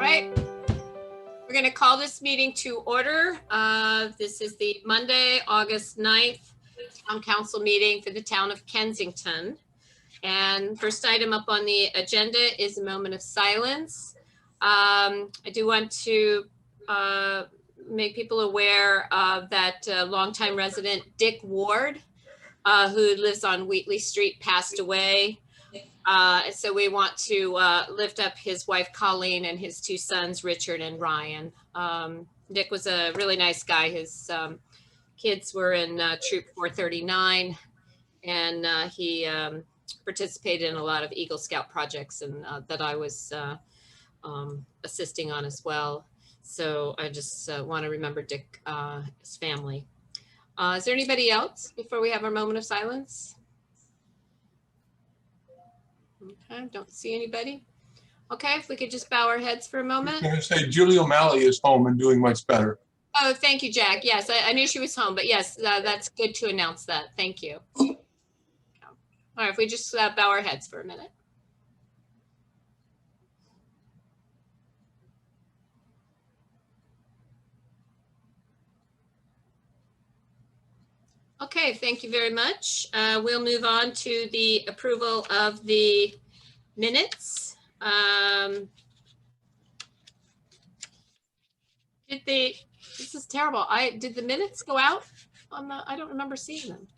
right. We're going to call this meeting to order. This is the Monday, August 9th Town Council meeting for the town of Kensington. And first item up on the agenda is a moment of silence. I do want to make people aware of that longtime resident Dick Ward, who lives on Wheatley Street, passed away. So we want to lift up his wife, Colleen, and his two sons, Richard and Ryan. Dick was a really nice guy. His kids were in Troop 439, and he participated in a lot of Eagle Scout projects and that I was assisting on as well. So I just want to remember Dick, his family. Is there anybody else before we have our moment of silence? Okay, don't see anybody. Okay, if we could just bow our heads for a moment. I'm going to say Julie O'Malley is home and doing much better. Oh, thank you, Jack. Yes, I knew she was home, but yes, that's good to announce that. Thank you. All right, if we just bow our heads for a minute. Okay, thank you very much. We'll move on to the approval of the minutes. This is terrible. Did the minutes go out on the, I don't remember seeing them.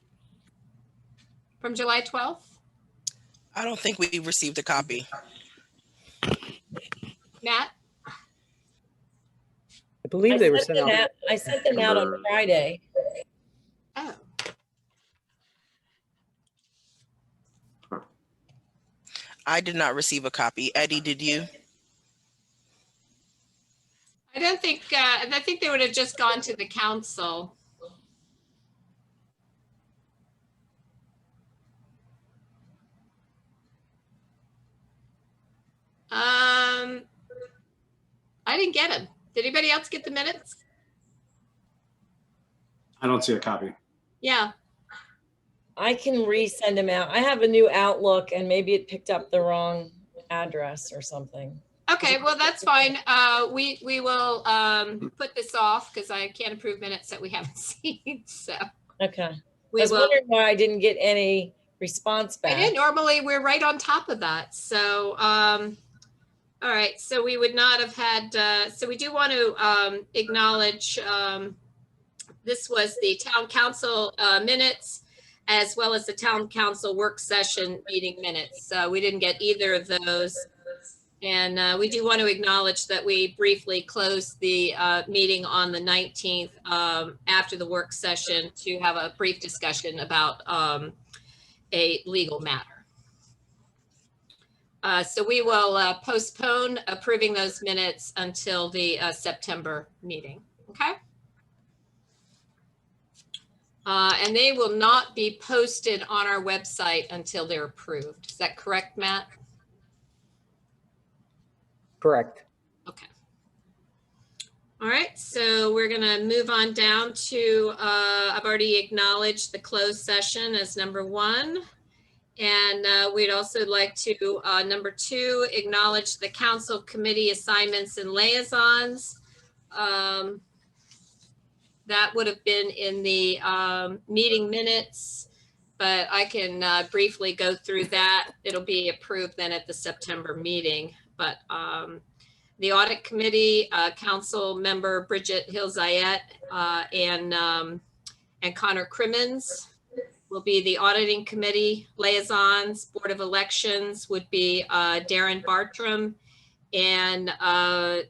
From July 12th? I don't think we received a copy. Matt? I believe they were sent out. I sent them out on Friday. Oh. I did not receive a copy. Eddie, did you? I don't think, I think they would have just gone to the council. I didn't get them. Did anybody else get the minutes? I don't see a copy. Yeah. I can resend them out. I have a new Outlook and maybe it picked up the wrong address or something. Okay, well, that's fine. We will put this off because I can't approve minutes that we haven't seen. So Okay. I we was will. wondering why I didn't get any response back. I did. Normally we're right on top of that. So, all right. So we would not have had, so we do want to acknowledge this was the town council minutes as well as the town council work session meeting minutes. We didn't get either of those. And we do want to acknowledge that we briefly closed the meeting on the 19th after the work session to have a brief discussion about a legal matter. So we will postpone approving those minutes until the September meeting, okay? And they will not be posted on our website until they're approved. Is that correct, Matt? Correct. Okay. All right, so we're gonna move on down to, I've already acknowledged the closed session as number 1. And we'd also like to, number 2, acknowledge the council committee assignments and liaisons. That would have been in the meeting minutes, but I can briefly go through that. It'll be approved then at the September meeting. But the audit committee, council member Bridget Hill-Zayat and Connor Crimmins will be the auditing committee liaisons. Board of elections would be Darren Bartram, and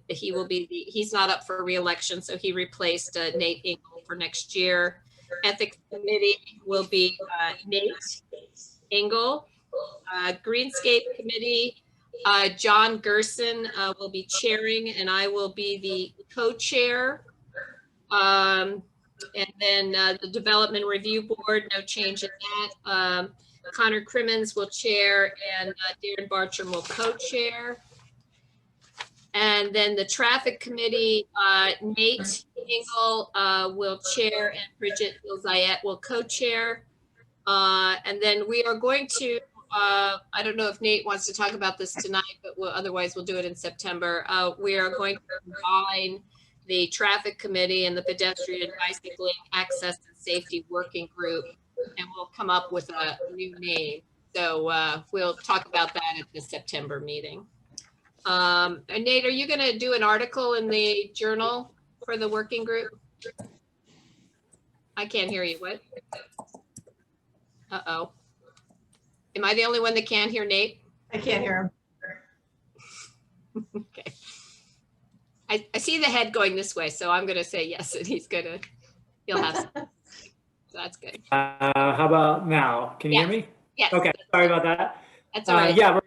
he will be he's not up for re-election, so he replaced Nate Engel for next year. Ethics committee will be Nate Engel. Greenscape committee, John Gerson will be chairing, and I will be the co-chair. And then the development review board, no change in that. Connor Crimmins will chair, and Darren Bartram will co-chair. And then the traffic committee, Nate Engel will chair, and Bridget Hill-Zayat will co-chair. And then we are going to I don't know if Nate wants to talk about this tonight, but otherwise we'll do it in September. We are going to combine the traffic committee and the pedestrian bicycling access and safety working group, and we'll come up with a new name. So we'll talk about that at the September meeting. And Nate, are you going to do an article in the journal for the working group? I can't hear you. What? Uh-oh. Am I the only one that can't hear Nate? I can't hear him. Okay. I see the head going this way, so I'm going to say yes, and he'll have some. So that's good. How about now? Can you hear me? Yes. Okay, sorry about that. That's all right. Yeah,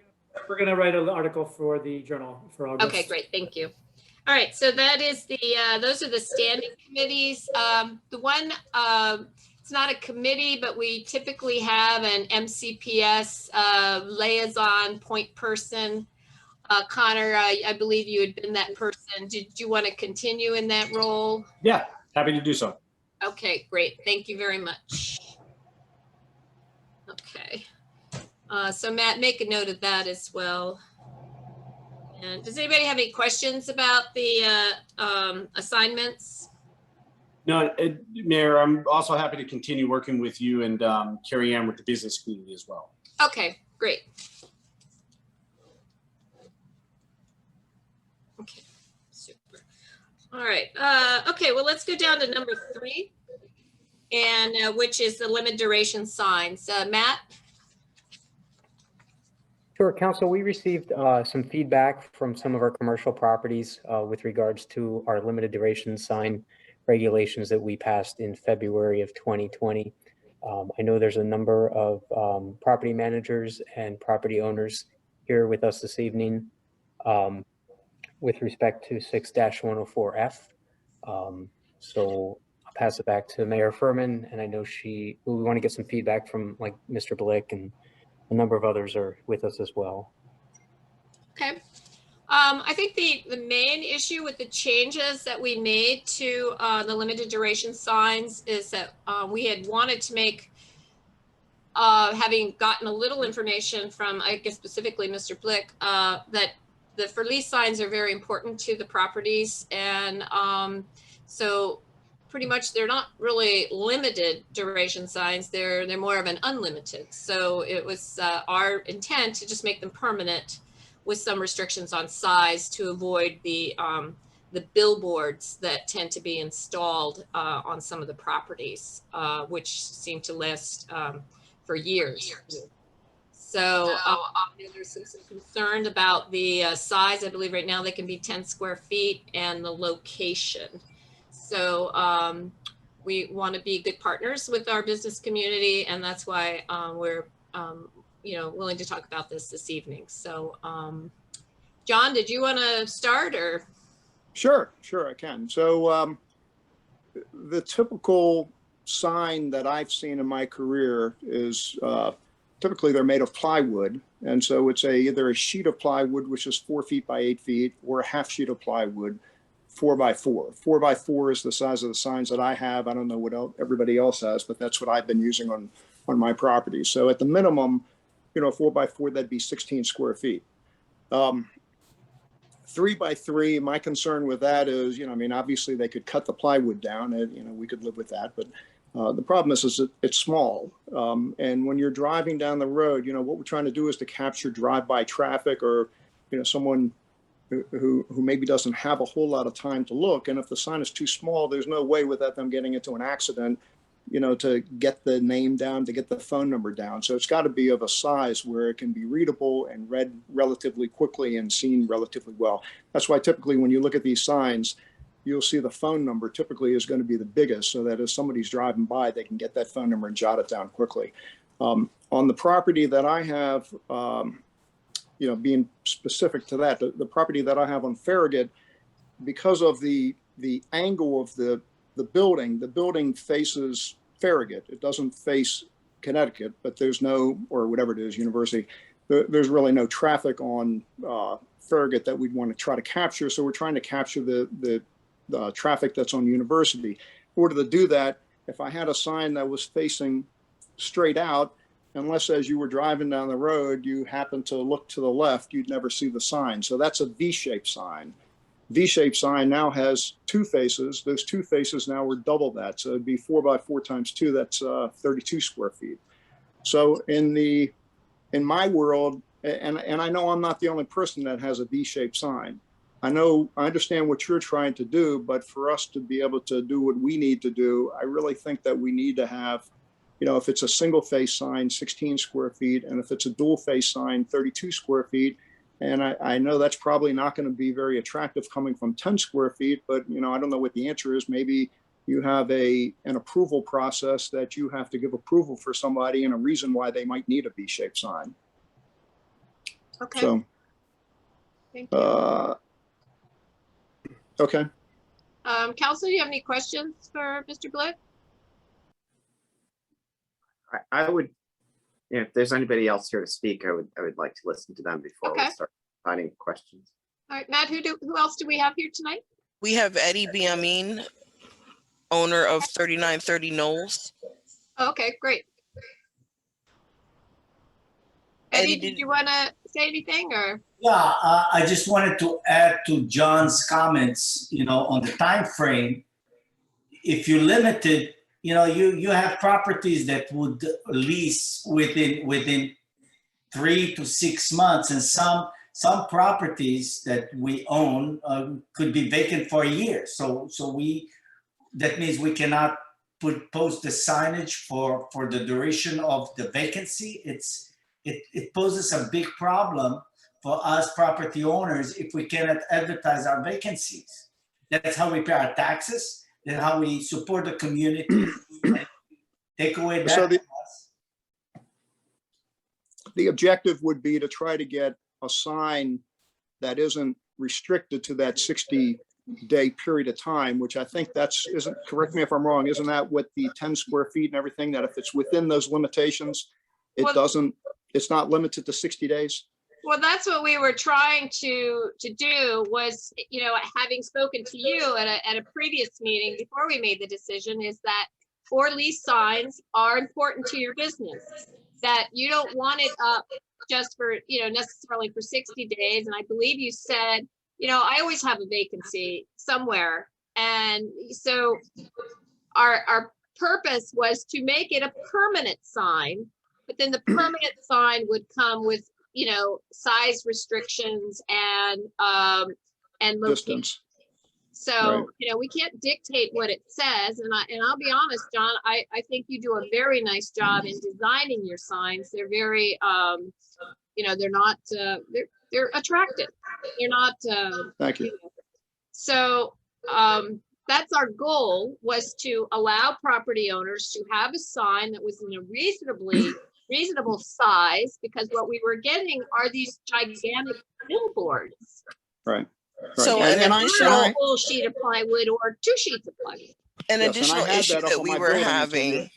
we're going to write an article for the journal for August. Okay, great. Thank you. All right, so that is those are the standing committees. The one, it's not a committee, but we typically have an MCPS liaison point person. Connor, I believe you had been that person. Did you want to continue in that role? Yeah, happy to do so. Okay, great. Thank you very much. Okay. So Matt, make a note of that as well. And does anybody have any questions about the assignments? No, Mayor, I'm also happy to continue working with you and Carrie Ann with the business community as well. Okay, great. Okay, super. All right. Okay, well, let's go down to number 3, and which is the limit duration signs. Matt? Sure, Council, we received some feedback from some of our commercial properties with regards to our limited duration sign regulations that we passed in February of 2020. I know there's a number of property managers and property owners here with us this evening with respect to 6-104F. So I'll pass it back to Mayor Furman, and I know we want to get some feedback from like Mr. Blick, and a number of others are with us as well. Okay. I think the main issue with the changes that we made to the limited duration signs is that we had wanted to make, having gotten a little information from, I guess specifically Mr. Blick, that the for lease signs are very important to the properties. And so pretty much they're not really limited duration signs. They're more of an unlimited. So it was our intent to just make them permanent with some restrictions on size to avoid the billboards that tend to be installed on some of the properties, which seem to last for years. So there's some concern about the size. I believe right now they can be 10 square feet, and the location. So we want to be good partners with our business community, and that's why we're willing to talk about this evening. So John, did you want to start, or? Sure, I can. So the typical sign that I've seen in my career is typically they're made of plywood. And so it's either a sheet of plywood, which is 4 feet by 8 feet, or a half sheet of plywood, 4 by 4. 4 by 4 is the size of the signs that I have. I don't know what everybody else has, but that's what I've been using on my property. So at the minimum, 4 by 4, that'd be 16 square feet. 3 by 3, my concern with that is, obviously they could cut the plywood down and, we could live with that. But the problem is it's small. And when you're driving down the road, what we're trying to do is to capture drive-by traffic, or, someone who maybe doesn't have a whole lot of time to look. And if the sign is too small, there's no way without them getting into an accident, to get the name down, to get the phone number down. So it's got to be of a size where it can be readable and read relatively quickly and seen relatively well. That's why typically when you look at these signs, you'll see the phone number typically is going to be the biggest, so that if somebody's driving by, they can get that phone number and jot it down quickly. On the property that I have, being specific to that, the property that I have on Farragut, because of the angle of the building faces Farragut. It doesn't face Connecticut, but there's no, or whatever it is, University, there's really no traffic on Farragut that we'd want to try to capture. So we're trying to capture the traffic that's on University. In order to do that, if I had a sign that was facing straight out, unless as you were driving down the road, you happen to look to the left, you'd never see the sign. So that's a V-shaped sign. V-shaped sign now has two faces. Those two faces now are double that. So it'd be 4x4 times 2, that's 32 square feet. So in my world, and I know I'm not the only person that has a V-shaped sign. I understand what you're trying to do, but for us to be able to do what we need to do, I really think that we need to have, if it's a single face sign, 16 square feet, and if it's a dual face sign, 32 square feet. And I know that's probably not going to be very attractive coming from 10 square feet, but I don't know what the answer is. Maybe you have an approval process that you have to give approval for somebody and a reason why they might need a V-shaped sign. Okay. So, Thank you. okay. Council, do you have any questions for Mr. Blick? I would, if there's anybody else here to speak, I would like to listen to them before Okay. we start finding questions. All right, Matt, who else do we have here tonight? We have Eddie Biamin, owner of 3930 Knowles. Okay, great. Eddie, did you want to say anything or? Yeah, I just wanted to add to John's comments, on the time frame. If you limit it, you have properties that would lease within 3 to 6 months, and some properties that we own could be vacant for a year. So that means we cannot post the signage for the duration of the vacancy. It poses a big problem for us property owners if we cannot advertise our vacancies. That's how we pay our taxes. That's how we support the community. Take away that. So the objective would be to try to get a sign that isn't restricted to that 60-day period of time, which I think correct me if I'm wrong, isn't that what the 10 square feet and everything, that if it's within those limitations, it's not limited to 60 days? Well, that's what we were trying to do was, having spoken to you at a previous meeting before we made the decision, is that for lease signs are important to your business, that you don't want it up just for, necessarily for 60 days. And I believe you said, I always have a vacancy somewhere. And so our purpose was to make it a permanent sign, but then the permanent sign would come with, size restrictions and location. Distance. So, Right. We can't dictate what it says. And I'll be honest, John, I think you do a very nice job in designing your signs. They're very, they're not, they're attractive. They're not. Thank you. So that's our goal, was to allow property owners to have a sign that was in a reasonable size, because what we were getting are these gigantic billboards. Right. So And an I- additional, A full sheet of plywood or 2 sheets of plywood. an Yes, and I additional had issue that up that on we my were building until having.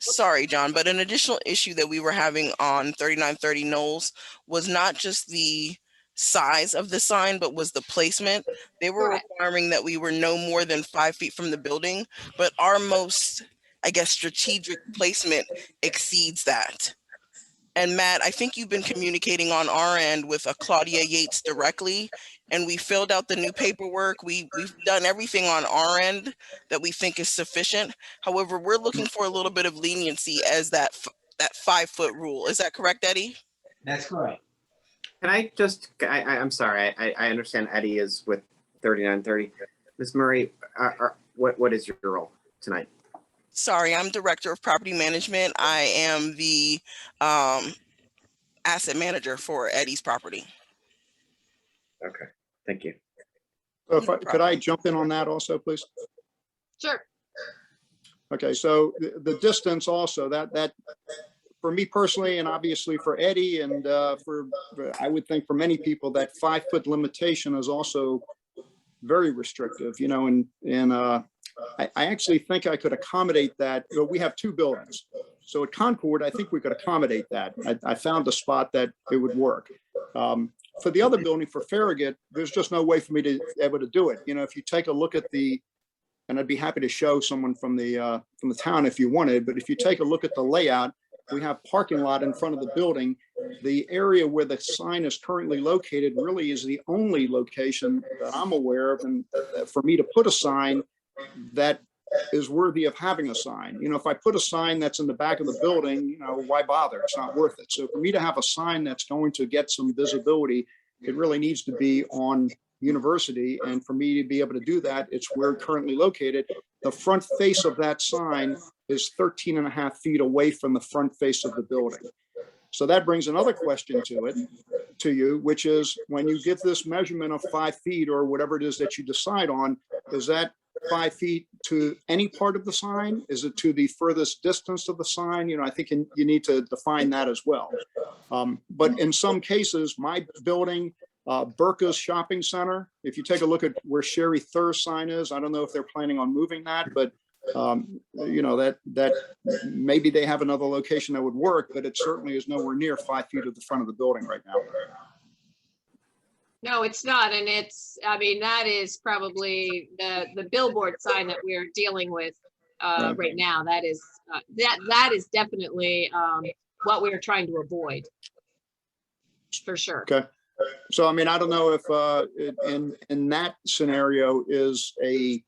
Sorry, John, but an additional issue that we were having on 3930 Knowles was not just the size of the sign, but was the placement. They were Correct. requiring that we were no more than 5 feet from the building, but our most, strategic placement exceeds that. And Matt, I think you've been communicating on our end with Claudia Yates directly, and we filled out the new paperwork. We've done everything on our end that we think is sufficient. However, we're looking for a little bit of leniency as that 5-foot rule. Is that correct, Eddie? That's correct. Can I just, I'm sorry, I understand Eddie is with 3930. Ms. Murray, what is your role tonight? Sorry, I'm Director of Property Management. I am the asset manager for Eddie's property. Okay, thank you. So could I jump in on that also, please? Sure. Okay, so the distance also, that for me personally, and obviously for Eddie, and I would think for many people, that 5-foot limitation is also very restrictive, and I actually think I could accommodate that. We have 2 buildings. So at Concord, I think we could accommodate that. I found a spot that it would work. For the other building, for Farragut, there's just no way for me to be able to do it. If you take a look at and I'd be happy to show someone from the town if you wanted, but if you take a look at the layout, we have parking lot in front of the building. The area where the sign is currently located really is the only location that I'm aware of, and for me to put a sign that is worthy of having a sign. You know, if I put a sign that's in the back of the building, you know, why bother? It's not worth it. So for me to have a sign that's going to get some visibility, it really needs to be on University. And for me to be able to do that, it's where it's currently located. The front face of that sign is 13 and a half feet away from the front face of the building. So that brings another question to you, which is, when you give this measurement of 5 feet or whatever it is that you decide on, is that 5 feet to any part of the sign? Is it to the furthest distance of the sign? You know, I think you need to define that as well. But in some cases, my building, Burka's Shopping Center, if you take a look at where Sherry Thur's sign is, I don't know if they're planning on moving that, but you know, that maybe they have another location that would work, but it certainly is nowhere near 5 feet of the front of the building right now. No, it's not. And it's, I mean, that is probably the billboard sign that we're dealing with right now. That is that is definitely what we're trying to avoid, for sure. Okay. So, I mean, I don't know if in that scenario is a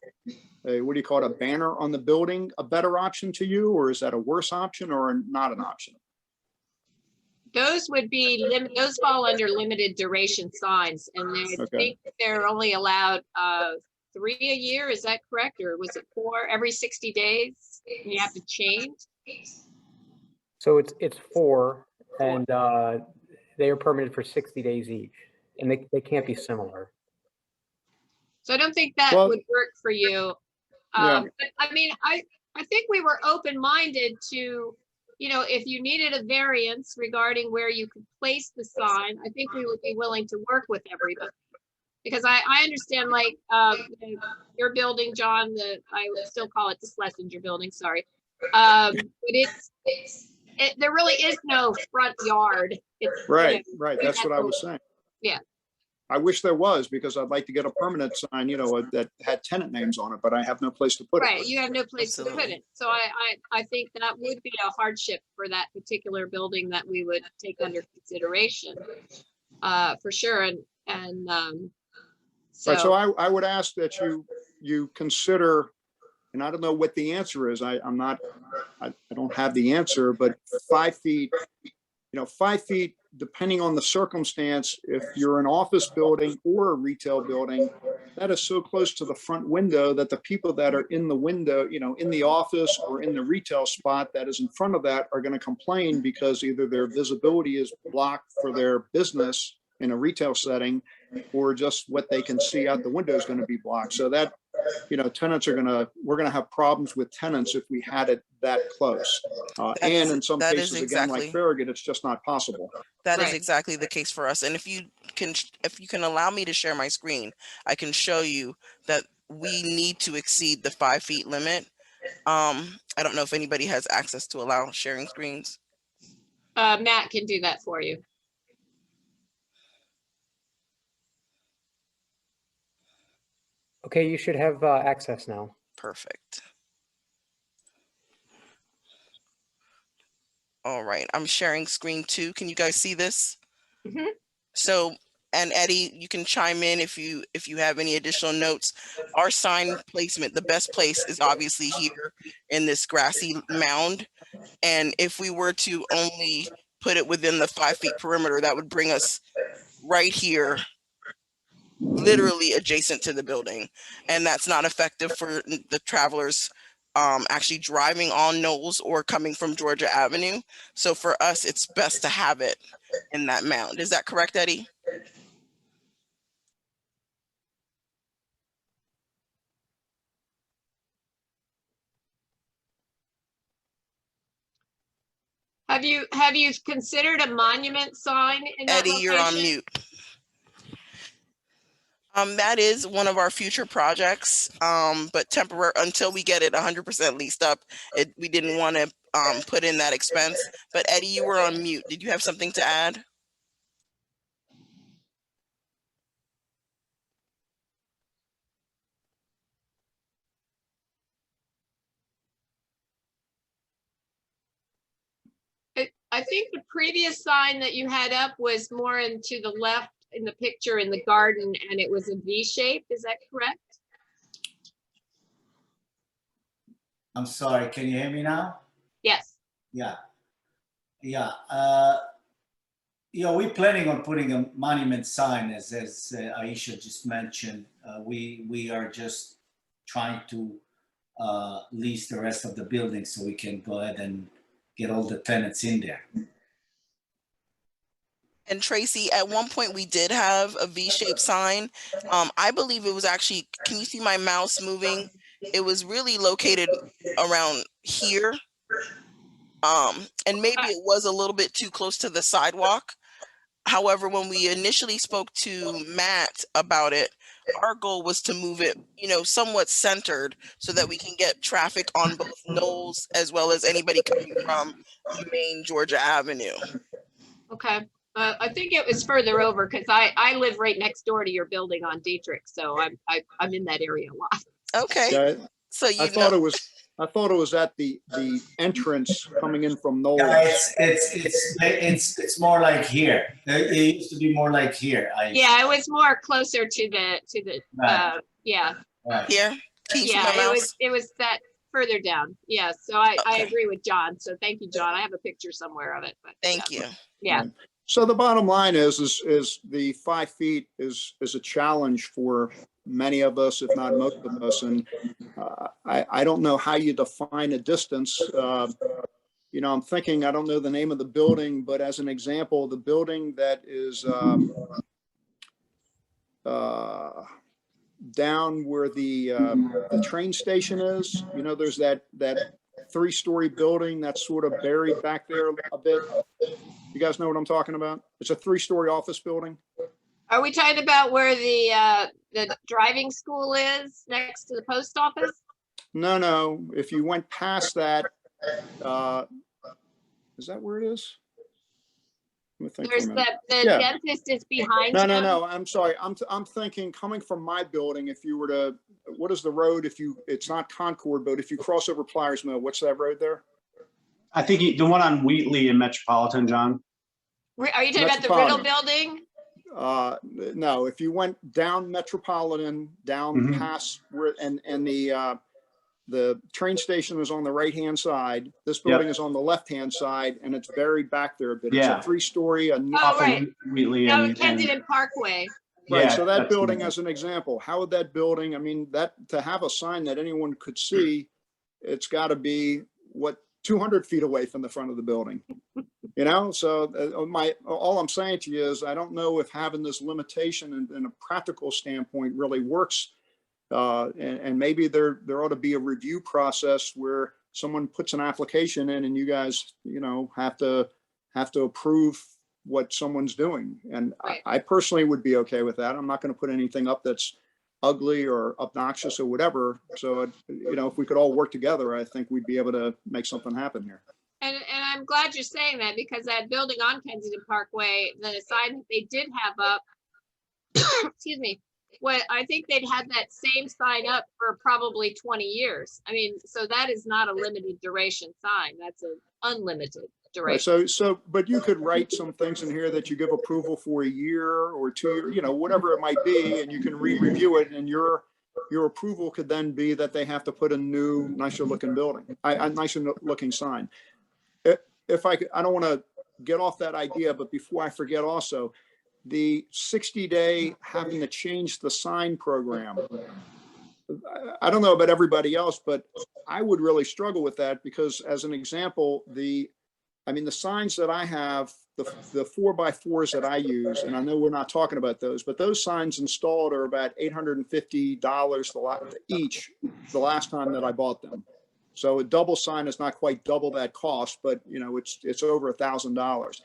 what do you call it, a banner on the building a better option to you, or is that a worse option or not an option? Those would be those fall under limited duration signs, and I think they're only allowed 3 a year. Is that correct, or was it 4 every 60 days? And you have to change. So it's 4, and they are permitted for 60 days each, and they can't be similar. So I don't think that would work for you. But I mean, I think we were open-minded to, you know, if you needed a variance regarding where you could place the sign, I think we would be willing to work with everybody. Because I understand, like, your building, John, I would still call it the Schlesinger building, sorry. But there really is no front yard. Right, right. That's what I was saying. Yeah. I wish there was, because I'd like to get a permanent sign, you know, that had tenant names on it, but I have no place to put it. Right, you have no place to put it. So I think that would be a hardship for that particular building that we would take under consideration, for sure. And so. Right, so I would ask that you consider, and I don't know what the answer is. I don't have the answer, but 5 feet, you know, 5 feet, depending on the circumstance, if you're an office building or a retail building, that is so close to the front window that the people that are in the window, you know, in the office or in the retail spot that is in front of that are going to complain, because either their visibility is blocked for their business in a retail setting, or just what they can see out the window is going to be blocked. So that, you know, we're going to have problems with tenants if we had it that close. And in some cases, again, like Farragut, it's just not possible. That is exactly the case for us. And if you can allow me to share my screen, I can show you that we need to exceed the 5 feet limit. I don't know if anybody has access to allow sharing screens. Matt can do that for you. Okay, you should have access now. Perfect. All right, I'm sharing screen 2. Can you guys see this? Mm-hmm. So, and Eddie, you can chime in if you have any additional notes. Our sign placement, the best place is obviously here in this grassy mound. And if we were to only put it within the 5 feet perimeter, that would bring us right here, literally adjacent to the building. And that's not effective for the travelers actually driving on Knowles or coming from Georgia Avenue. So for us, it's best to have it in that mound. Is that correct, Eddie? Have you considered a monument sign in that Eddie, you're on mute. That is one of our future projects, but temporary until we get it 100% leased up. We didn't want to put in that expense. But Eddie, you were on mute. Did you have something to add? I think the previous sign that you had up was more into the left in the picture in the garden, and it was a V shape. Is that correct? I'm sorry, can you hear me now? Yes. Yeah. Yeah. We're planning on putting a monument sign, as Aisha just mentioned. We are just trying to lease the rest of the building so we can go ahead and get all the tenants in there. And Tracy, at one point we did have a V-shaped sign. I believe it was actually, can you see my mouse moving? It was really located around here. And maybe it was a little bit too close to the sidewalk. However, when we initially spoke to Matt about it, our goal was to move it, somewhat centered so that we can get traffic on both Knowles as well as anybody coming from the main Georgia Avenue. Okay. I think it was further over because I live right next door to your building on Dietrich, so I'm in that area a lot. Okay. Yeah, So I thought it was at the entrance coming in from Knowles. Yeah, it's more like here. It used to be more like here. Yeah, it was more closer to the Right. yeah. Right. Here. Can you see my Yeah, mouse? it was that further down. Yeah, so I Okay. agree with John. So thank you, John. I have a picture somewhere of it. But Thank you. Yeah. So the bottom line is the 5 feet is a challenge for many of us, if not most of us. And I don't know how you define a distance. I'm thinking, I don't know the name of the building, but as an example, the building that is down where the train station is, there's that 3-story building that's sort of buried back there a bit. You guys know what I'm talking about? It's a 3-story office building. Are we talking about where the driving school is next to the post office? No. If you went past that, is that where it is? Let me think for a There's minute. the Yeah. dentist is behind you. No. I'm sorry. I'm thinking coming from my building. If you were to, what is the road? It's not Concord, but if you cross over Pliers Mill, what's that road there? I think the one on Wheatley and Metropolitan, John. Are you talking about the Riddle Building? No, if you went down Metropolitan, down past where, and the train station is on the right-hand side. This building is on the left-hand side, and it's buried back there a bit. It's a 3-story. Right. Wheatley No, Kensington Parkway. Right. Yeah, So that that's building, the- as an example, how would that building? I mean, to have a sign that anyone could see, it's got to be 200 feet away from the front of the building. So all I'm saying to you is I don't know if having this limitation in a practical standpoint really works. And maybe there ought to be a review process where someone puts an application in and you guys, have to approve what someone's doing. And Right. I personally would be okay with that. I'm not going to put anything up that's ugly or obnoxious or whatever. So, if we could all work together, I think we'd be able to make something happen here. And I'm glad you're saying that because that building on Kensington Parkway, the sign that they did have up, excuse me, I think they'd had that same sign up for probably 20 years. I mean, so that is not a limited duration sign. That's an unlimited Right. duration. But you could write some things in here that you give approval for a year or 2 years, whatever it might be, and you can re-review it, and your approval could then be that they have to put a new, nicer looking building, a nicer looking sign. If I don't want to get off that idea, but before I forget also, the 60-day having to change the sign program. I don't know about everybody else, but I would really struggle with that because as an example, the signs that I have, the 4x4s that I use, and I know we're not talking about those, but those signs installed are about $850 each the last time that I bought them. So a double sign is not quite double that cost, but it's over $1,000.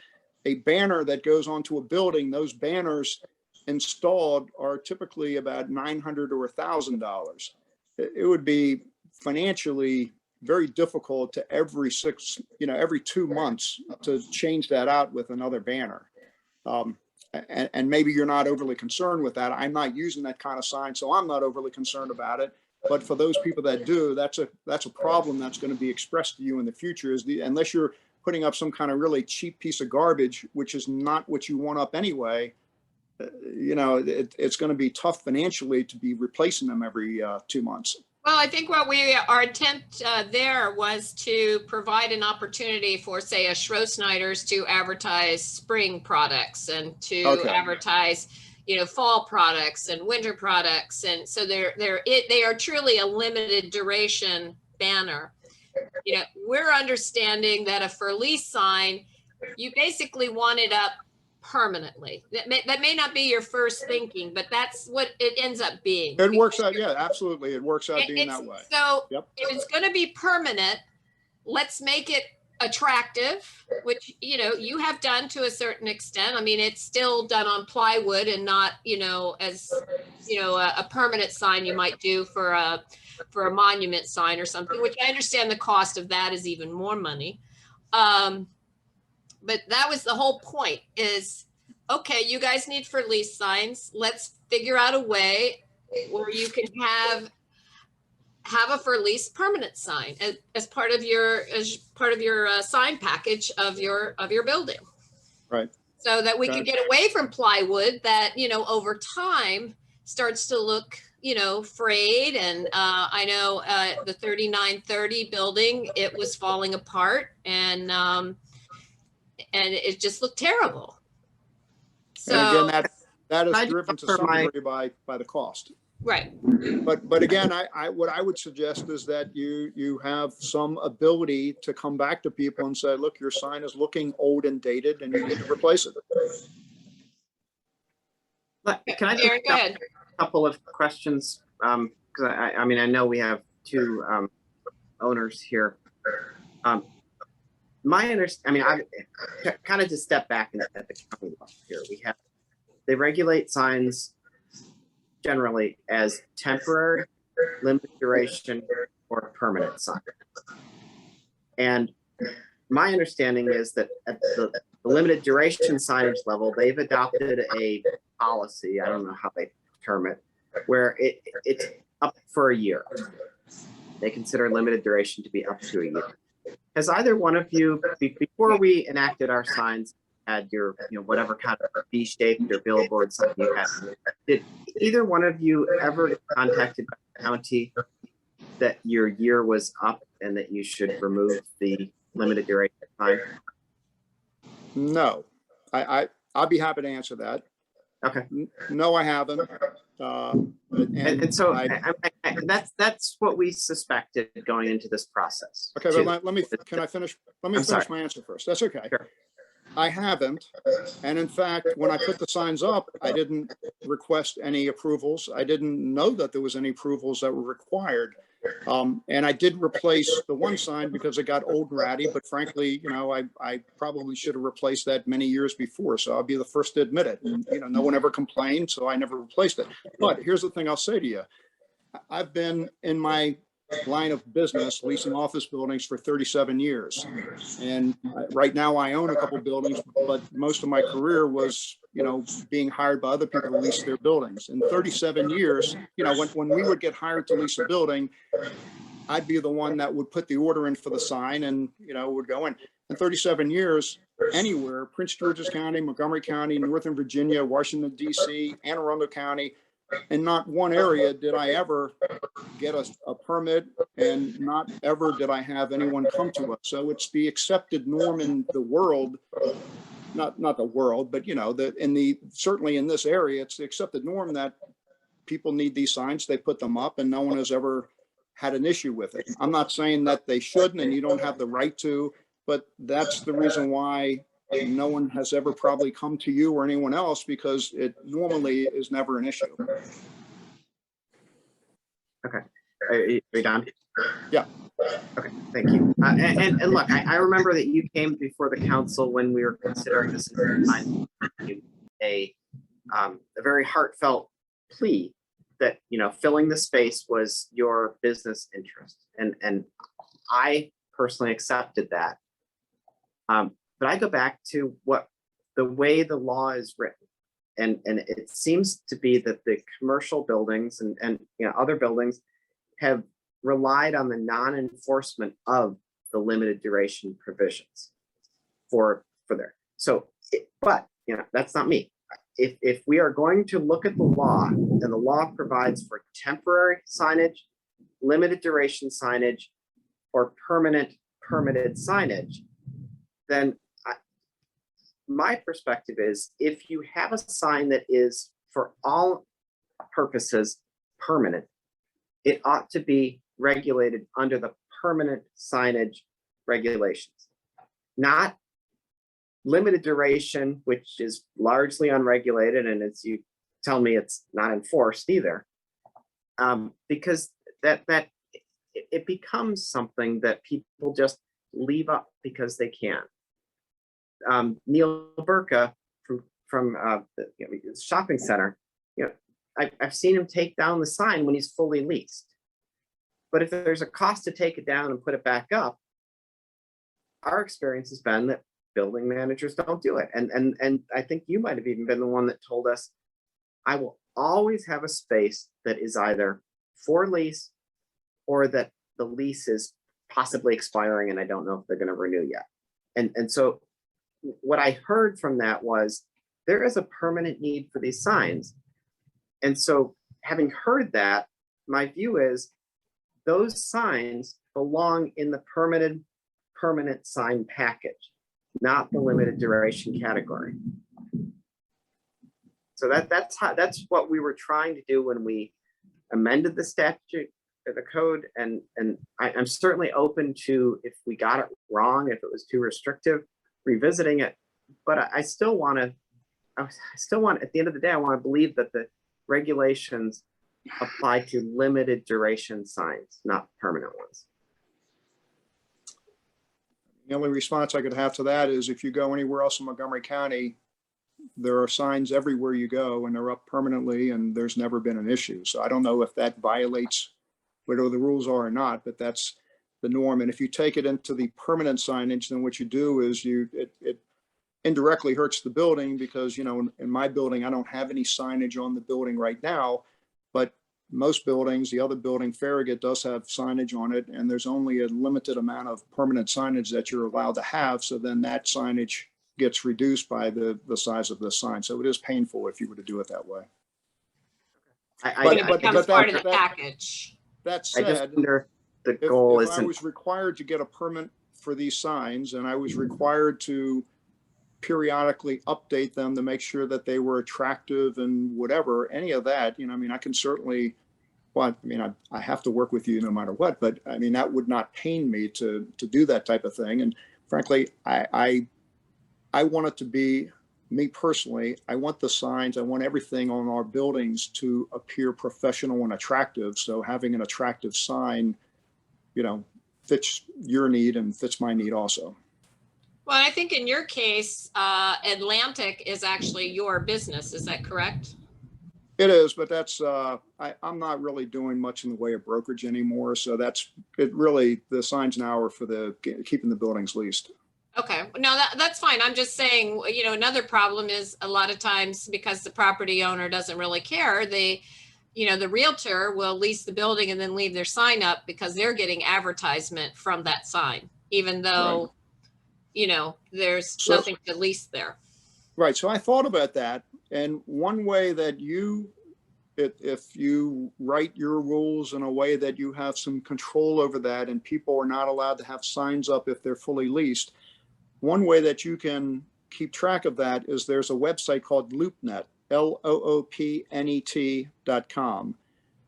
A banner that goes onto a building, those banners installed are typically about $900 or $1,000. It would be financially very difficult to every 2 months to change that out with another banner. And maybe you're not overly concerned with that. I'm not using that kind of sign, so I'm not overly concerned about it. But for those people that do, that's a problem that's going to be expressed to you in the future. Unless you're putting up some kind of really cheap piece of garbage, which is not what you want up anyway, it's going to be tough financially to be replacing them every 2 months. Well, I think our attempt there was to provide an opportunity for, say, a Schroesneider's to advertise spring products and to advertise, fall products and winter products. And so they are truly a limited duration banner. We're understanding that a for lease sign, you basically want it up permanently. That may not be your first thinking, but that's what it ends up being. It works out. Yeah, absolutely. It works out being that way. So if it's going to be permanent, let's make it attractive, which, you have done to a certain extent. I mean, it's still done on plywood and not, as, a permanent sign you might do for a monument sign or something, which I understand the cost of that is even more money. But that was the whole point is, okay, you guys need for lease signs. Let's figure out a way where you can have a for lease permanent sign as part of your sign package of your building. Right. So that we could get away from plywood that, over time starts to look, frayed. And I know the 3930 building, it was falling apart and it just looked terrible. So and again, that is driven to some degree by the cost. Right. But again, what I would suggest is that you have some ability to come back to people and say, look, your sign is looking old and dated and you need to replace it. Can I Aaron, go ahead. a couple of questions? Because I mean, I know we have two owners here. I kind of to step back at the county level here, they regulate signs generally as temporary, limited duration, or permanent sign. And my understanding is that at the limited duration signage level, they've adopted a policy, I don't know how they term it, where it's up for a year. They consider limited duration to be up to a year. Has either one of you, before we enacted our signs, had your, whatever kind of V-shaped or billboard sign you had, did either one of you ever get contacted by the county that your year was up and that you should remove the limited duration sign? No, I'll be happy to answer that. Okay. No, I haven't. And so that's what we suspected going into this process. Okay, but can I finish? Let me finish my answer first. That's okay. Sure. I haven't. And in fact, when I put the signs up, I didn't request any approvals. I didn't know that there was any approvals that were required. And I did replace the one sign because it got old and ratty, but frankly, I probably should have replaced that many years before. So I'll be the first to admit it. And, no one ever complained, so I never replaced it. But here's the thing I'll say to you. I've been in my line of business leasing office buildings for 37 years. And right now I own a couple of buildings, but most of my career was, being hired by other people to lease their buildings. In 37 years, when we would get hired to lease a building, I'd be the one that would put the order in for the sign and, would go in. In 37 years, anywhere, Prince George's County, Montgomery County, Northern Virginia, Washington, D.C., Anne Arundel County, in not one area did I ever get a permit, and not ever did I have anyone come to us. So it's the accepted norm in the world, not the world, but certainly in this area, it's the accepted norm that people need these signs. They put them up, and no one has ever had an issue with it. I'm not saying that they shouldn't, and you don't have the right to, but that's the reason why no one has ever probably come to you or anyone else, because it normally is never an issue. Okay. Are you done? Yeah. Okay, thank you. And look, I remember that you came before the council when we were considering this a very heartfelt plea that, filling the space was your business interest. And I personally accepted that. But I go back to the way the law is written. And it seems to be that the commercial buildings and other buildings have relied on the non-enforcement of the limited duration provisions. for there. So, but that's not me. If we are going to look at the law, and the law provides for temporary signage, limited duration signage, or permanent permitted signage, then my perspective is, if you have a sign that is for all purposes permanent, it ought to be regulated under the permanent signage regulations, not limited duration, which is largely unregulated, and as you tell me, it's not enforced either, because it becomes something that people just leave up because they can. Neil Burka from the shopping center, I've seen him take down the sign when he's fully leased. But if there's a cost to take it down and put it back up, our experience has been that building managers don't do it. And I think you might have even been the one that told us, I will always have a space that is either for lease or that the lease is possibly expiring and I don't know if they're going to renew yet. And so what I heard from that was, there is a permanent need for these signs. And so having heard that, my view is those signs belong in the permanent sign package, not the limited duration category. So that's what we were trying to do when we amended the statute, the code, and I'm certainly open to, if we got it wrong, if it was too restrictive, revisiting it. But I still want to, at the end of the day, I want to believe that the regulations apply to limited duration signs, not permanent ones. The only response I could have to that is, if you go anywhere else in Montgomery County, there are signs everywhere you go and they're up permanently and there's never been an issue. So I don't know if that violates whatever the rules are or not, but that's the norm. And if you take it into the permanent signage, then what you do is it indirectly hurts the building, because, in my building, I don't have any signage on the building right now, but most buildings, the other building, Farragut, does have signage on it, and there's only a limited amount of permanent signage that you're allowed to have. So then that signage gets reduced by the size of the sign. So it is painful if you were to do it that way. It becomes part of the package. That I just said, wonder, the goal if I isn't. was required to get a permit for these signs, and I was required to periodically update them to make sure that they were attractive and whatever, any of that, I can certainly, I have to work with you no matter what, but that would not pain me to do that type of thing. And frankly, I want it to be, me personally, I want the signs, I want everything on our buildings to appear professional and attractive. So having an attractive sign, fits your need and fits my need also. Well, I think in your case, Atlantic is actually your business. Is that correct? It is, but that's, I'm not really doing much in the way of brokerage anymore. So the signs now are for keeping the buildings leased. Okay, no, that's fine. I'm just saying, another problem is a lot of times, because the property owner doesn't really care, the realtor will lease the building and then leave their sign up because they're getting advertisement from that sign, even though, there's nothing to lease there. Right. So I thought about that. And one way that if you write your rules in a way that you have some control over that, and people are not allowed to have signs up if they're fully leased, one way that you can keep track of that is there's a website called Loopnet, LOOPNET.com.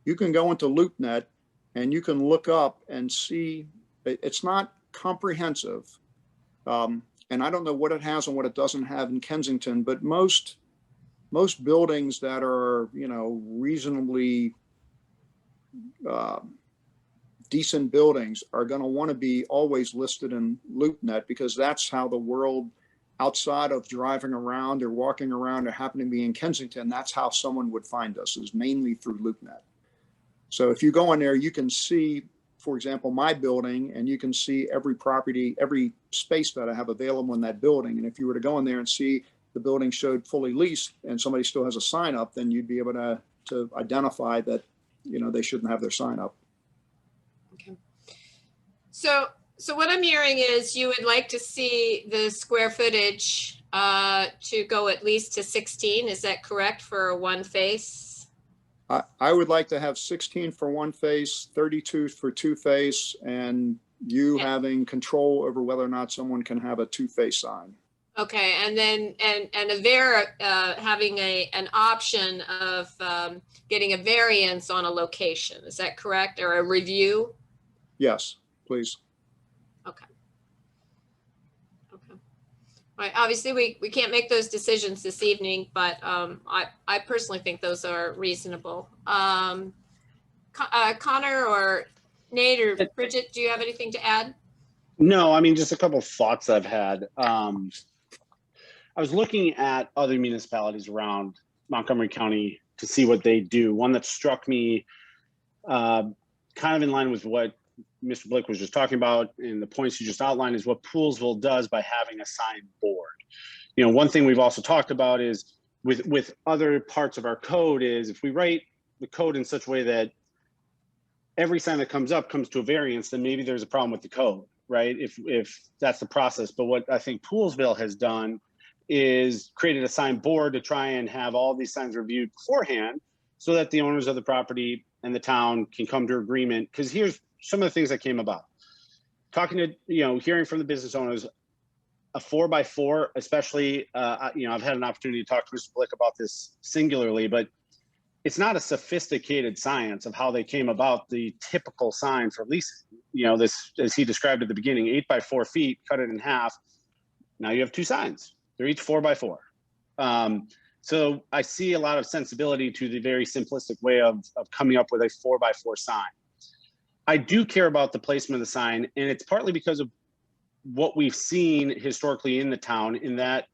You can go into Loopnet and you can look up and see, it's not comprehensive. And I don't know what it has and what it doesn't have in Kensington, but most buildings that are, reasonably decent buildings are going to want to be always listed in Loopnet, because that's how the world outside of driving around or walking around or happening to be in Kensington, that's how someone would find us, is mainly through Loopnet. So if you go in there, you can see, for example, my building, and you can see every property, every space that I have available in that building. And if you were to go in there and see the building showed fully leased and somebody still has a sign up, then you'd be able to identify that, they shouldn't have their sign up. Okay. So So what I'm hearing is you would like to see the square footage to go at least to 16. Is that correct for one face? I would like to have 16 for one face, 32 for two face, and you Yeah. having control over whether or not someone can have a two-face sign. Okay, and then, having an option of getting a variance on a location, is that correct? Or a review? Yes, please. Okay. Okay. All right, obviously, we can't make those decisions this evening, but I personally think those are reasonable. Connor or Nate or Bridget, do you have anything to add? No, I mean, just a couple of thoughts I've had. I was looking at other municipalities around Montgomery County to see what they do. One that struck me kind of in line with what Mr. Blick was just talking about and the points you just outlined is what Poolsville does by having a sign board. You know, one thing we've also talked about is with other parts of our code is if we write the code in such a way that every sign that comes up comes to a variance, then maybe there's a problem with the code, right? If that's the process. But what I think Poolsville has done is created a sign board to try and have all these signs reviewed beforehand so that the owners of the property and the town can come to agreement. Because here's some of the things that came about. Talking to, hearing from the business owners, a 4x4, especially, I've had an opportunity to talk to Mr. Blick about this singularly, but it's not a sophisticated science of how they came about the typical sign for leasing. This, as he described at the beginning, 8x4 feet, cut it in half. Now you have two signs. They're each 4x4. So I see a lot of sensibility to the very simplistic way of coming up with a 4x4 sign. I do care about the placement of the sign, and it's partly because of what we've seen historically in the town, in that,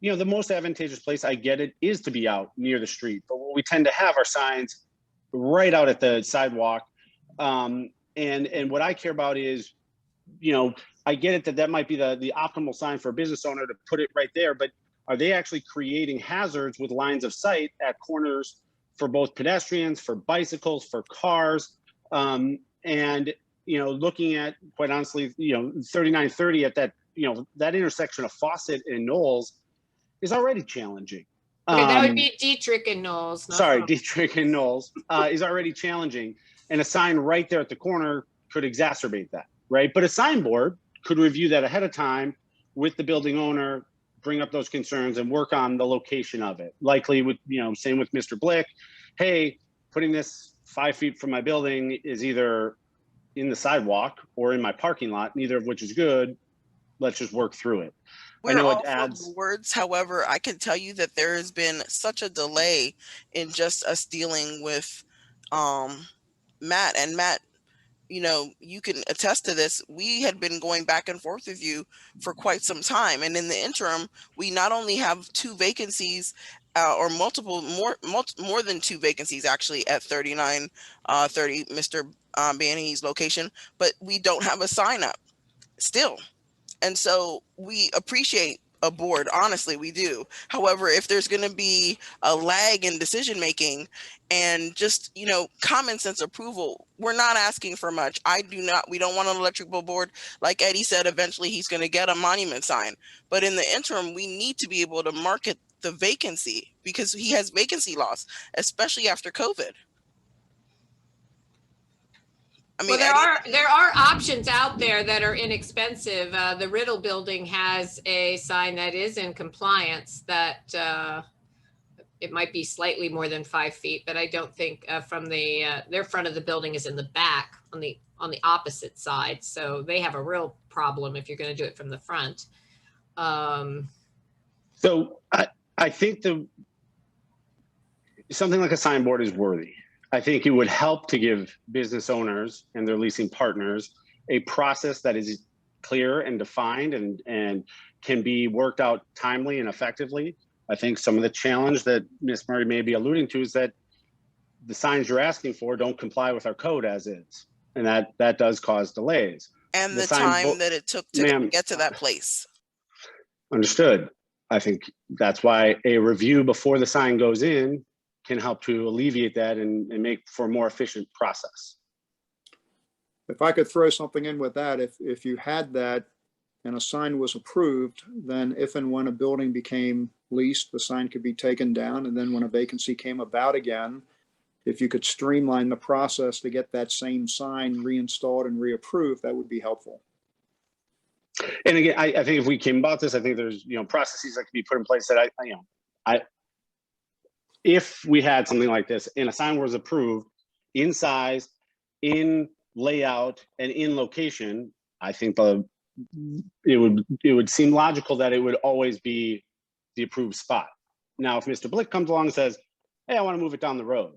the most advantageous place, I get it, is to be out near the street. But what we tend to have are signs right out at the sidewalk. And what I care about is, I get it that might be the optimal sign for a business owner to put it right there, but are they actually creating hazards with lines of sight at corners for both pedestrians, for bicycles, for cars? And, looking at, quite honestly, 3930 at that, that intersection of Fawcett and Knowles is already challenging. Okay, that would be Dietrich and Knowles. Dietrich and Knowles is already challenging. And a sign right there at the corner could exacerbate that, right? But a signboard could review that ahead of time with the building owner, bring up those concerns and work on the location of it. Likely with, same with Mr. Blick, hey, putting this 5 feet from my building is either in the sidewalk or in my parking lot, neither of which is good. Let's just work through it. We're I know all it adds for words. However, I can tell you that there has been such a delay in just us dealing with Matt. And Matt, you can attest to this. We had been going back and forth with you for quite some time. And in the interim, we not only have two vacancies or more than two vacancies actually at 3930 Mr. Banny's location, but we don't have a sign up still. And so we appreciate a board, honestly, we do. However, if there's going to be a lag in decision making and just, common sense approval, we're not asking for much. We don't want an electrical board. Like Eddie said, eventually he's going to get a monument sign. But in the interim, we need to be able to market the vacancy because he has vacancy loss, especially after COVID. I mean, well, there are options out there that are inexpensive. The Riddle Building has a sign that is in compliance that it might be slightly more than 5 feet, but I don't think from their front of the building is in the back on the opposite side. So they have a real problem if you're going to do it from the front. So I think something like a signboard is worthy. I think it would help to give business owners and their leasing partners a process that is clear and defined and can be worked out timely and effectively. I think some of the challenge that Ms. Murray may be alluding to is that the signs you're asking for don't comply with our code as is. And that does cause delays. And the time that it took to get to that place. Understood. I think that's why a review before the sign goes in can help to alleviate that and make for a more efficient process. if I could throw something in with that, if you had that and a sign was approved, then if and when a building became leased, the sign could be taken down. And then when a vacancy came about again, if you could streamline the process to get that same sign reinstalled and reapproved, that would be helpful. And again, I think if we came about this, I think there's, processes that could be put in place that if we had something like this and a sign was approved in size, in layout, and in location, I think it would seem logical that it would always be the approved spot. Now, if Mr. Blick comes along and says, hey, I want to move it down the road.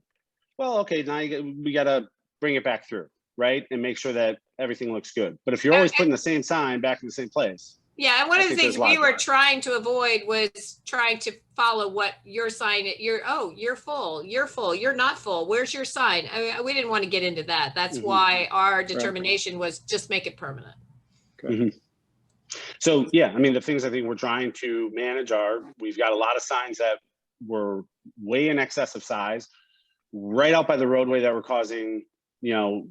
Well, okay, now we got to bring it back through, right? And make sure that everything looks good. But if you're always putting the same sign back in the same place. Yeah, and one of the things we were trying to avoid was trying to follow what your sign, you're full, you're not full, where's your sign? I mean, we didn't want to get into that. That's why our determination was just make it permanent. Okay. So, yeah, I mean, the things I think we're trying to manage we've got a lot of signs that were way in excess of size, right out by the roadway that were causing,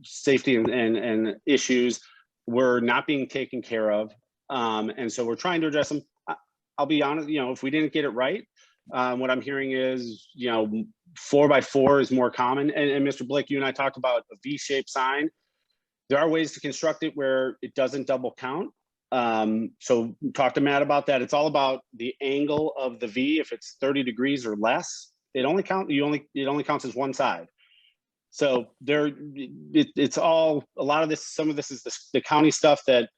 safety and issues were not being taken care of. And so we're trying to address them. I'll be honest, if we didn't get it right, what I'm hearing is, 4x4 is more common. And Mr. Blick, you and I talked about a V-shaped sign. There are ways to construct it where it doesn't double count. So talk to Matt about that. It's all about the angle of the V. If it's 30 degrees or less, it only counts as one side. So it's all, a lot of this, some of this is the county stuff that,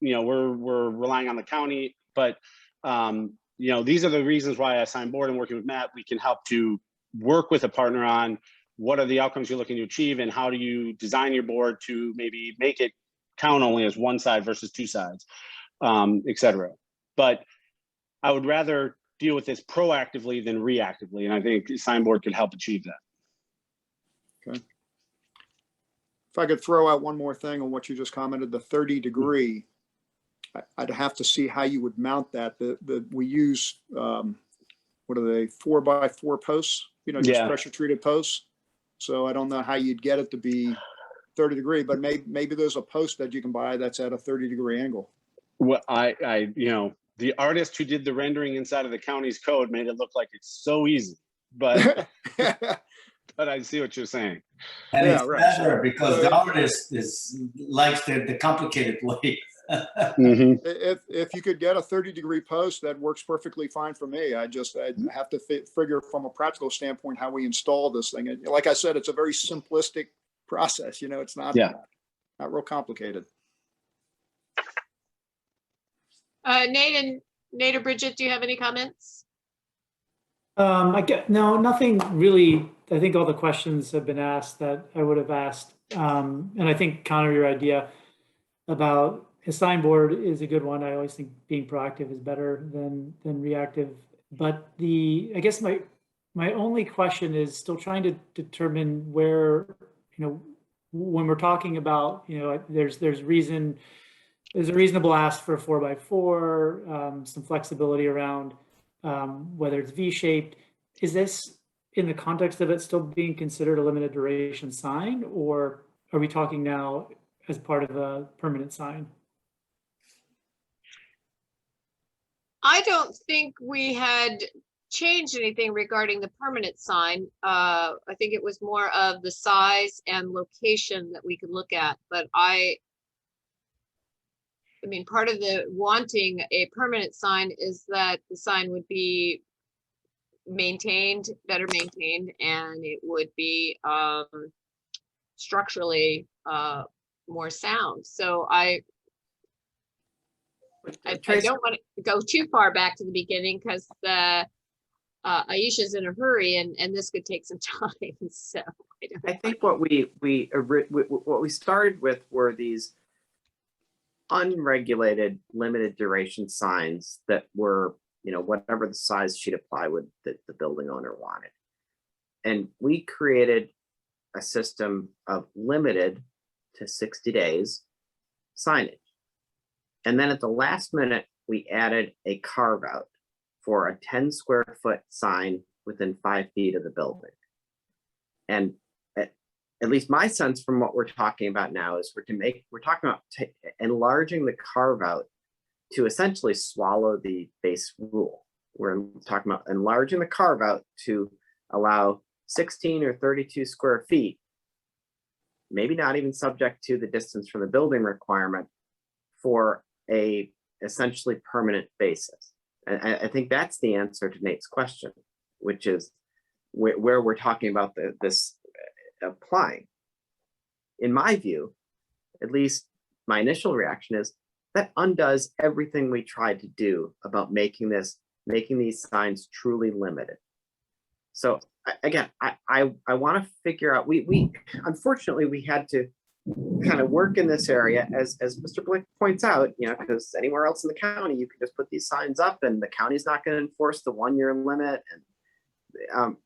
we're relying on the county, but these are the reasons why I signed board and working with Matt, we can help to work with a partner on what are the outcomes you're looking to achieve and how do you design your board to maybe make it count only as one side versus two sides, et cetera. But I would rather deal with this proactively than reactively. And I think sign board could help achieve that. Okay. If I could throw out one more thing on what you just commented, the 30 degree, I'd have to see how you would mount that. We use, what are they, 4x4 posts, just pressure treated posts. So I don't know how you'd get it to be 30 degree, but maybe there's a post that you can buy that's at a 30 degree angle. Well, the artist who did the rendering inside of the county's code made it look like it's so easy, but but I see what you're saying. And it's better because the artist likes the complicated way. If you could get a 30 degree post, that works perfectly fine for me. I'd have to figure from a practical standpoint how we install this thing. And like I said, it's a very simplistic process. It's not real complicated. Nate or Bridget, do you have any comments? No, nothing really. I think all the questions have been asked that I would have asked. And I think, Connor, your idea about a sign board is a good one. I always think being proactive is better than reactive. But I guess my only question is still trying to determine where, when we're talking about, there's a reasonable ask for a 4x4, some flexibility around whether it's V-shaped. Is this in the context of it still being considered a limited duration sign, or are we talking now as part of a permanent sign? I don't think we had changed anything regarding the permanent sign. I think it was more of the size and location that we could look at, but I mean, part of the wanting a permanent sign is that the sign would be better maintained, and it would be structurally more sound. So I don't want to go too far back to the beginning because Aisha's in a hurry and this could take some time. So I think what we started with were these unregulated limited duration signs that were, whatever the size sheet of plywood that the building owner wanted. And we created a system of limited to 60 days signage. And then at the last minute, we added a carve out for a 10 square foot sign within 5 feet of the building. And at least my sense from what we're talking about now is we're talking about enlarging the carve out to essentially swallow the base rule. We're talking about enlarging the carve out to allow 16 or 32 square feet, maybe not even subject to the distance from the building requirement, for a essentially permanent basis. And I think that's the answer to Nate's question, which is where we're talking about this applying. In my view, at least my initial reaction is that undoes everything we tried to do about making these signs truly limited. So again, I want to figure out, we unfortunately we had to kind of work in this area as Mr. Blick points out, you know, because anywhere else in the county you can just put these signs up and the county's not going to enforce the 1-year limit. And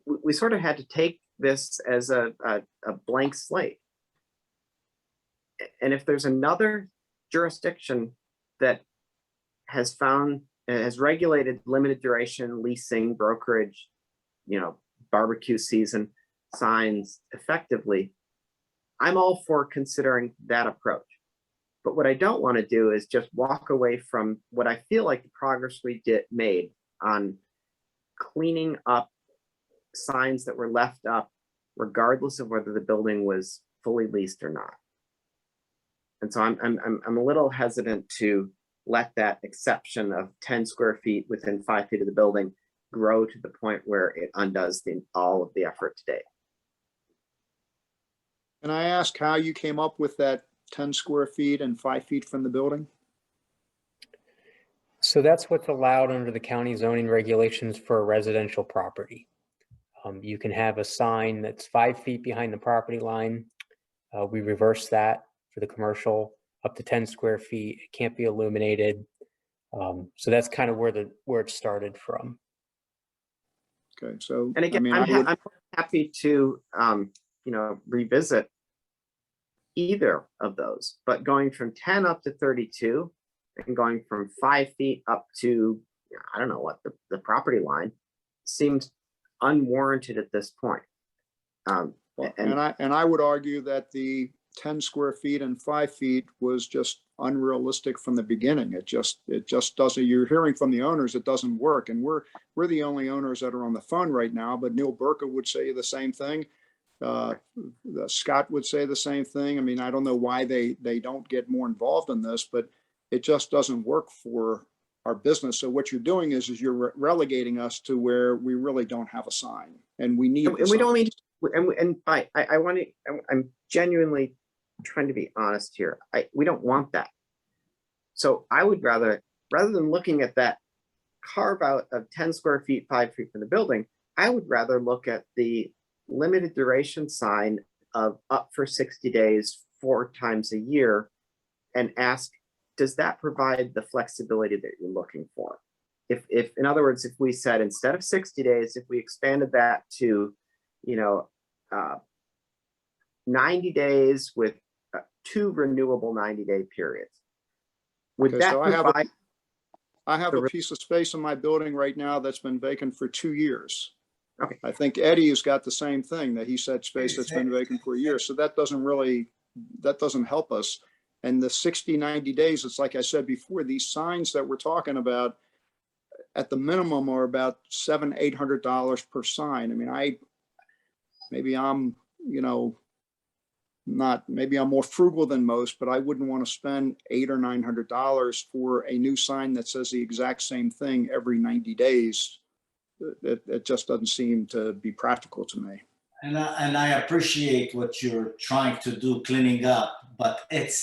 we sort of had to take this as a blank slate. And if there's another jurisdiction that has regulated limited duration leasing, brokerage, you know, barbecue season signs effectively, I'm all for considering that approach. But what I don't want to do is just walk away from what I feel like the progress we made on cleaning up signs that were left up, regardless of whether the building was fully leased or not. And so I'm a little hesitant to let that exception of 10 square feet within 5 feet of the building grow to the point where it undoes all of the effort today. Can I ask how you came up with that 10 square feet and 5 feet from the building? So that's what's allowed under the county zoning regulations for a residential property. You can have a sign that's 5 feet behind the property line. We reverse that for the commercial up to 10 square feet. It can't be illuminated. So that's kind of where it started from. Okay, so and again, I mean, I'm happy to you know, revisit either of those, but going from 10 up to 32 and going from 5 feet up to, I don't know what, the property line seems unwarranted at this point. and I would argue that the 10 square feet and 5 feet was just unrealistic from the beginning. It just doesn't. You're hearing from the owners it doesn't work, and we're the only owners that are on the phone right now. But Neil Burka would say the same thing. Scott would say the same thing. I mean, I don't know why they don't get more involved in this, but it just doesn't work for our business. So what you're doing is you're relegating us to where we really don't have a sign, and we need. And we don't need. I want to. I'm genuinely trying to be honest here. We don't want that. So I would rather than looking at that carve out of 10 square feet, 5 feet from the building, I would rather look at the limited duration sign of up for 60 days, 4 times a year, and ask, does that provide the flexibility that you're looking for? If in other words, if we said instead of 60 days, if we expanded that to, you know, 90 days with 2 renewable 90-day periods, would Okay, that so provide? I have a piece of space in my building right now that's been vacant for 2 years. Okay. I think Eddie has got the same thing, that he said space that's been vacant for a year. So that doesn't help us. And the 60, 90 days, it's like I said before, these signs that we're talking about at the minimum are about $700, $800 per sign. I mean, maybe I'm, you know, maybe I'm more frugal than most, but I wouldn't want to spend $800 or $900 for a new sign that says the exact same thing every 90 days. It just doesn't seem to be practical to me. And I appreciate what you're trying to do, cleaning up, but it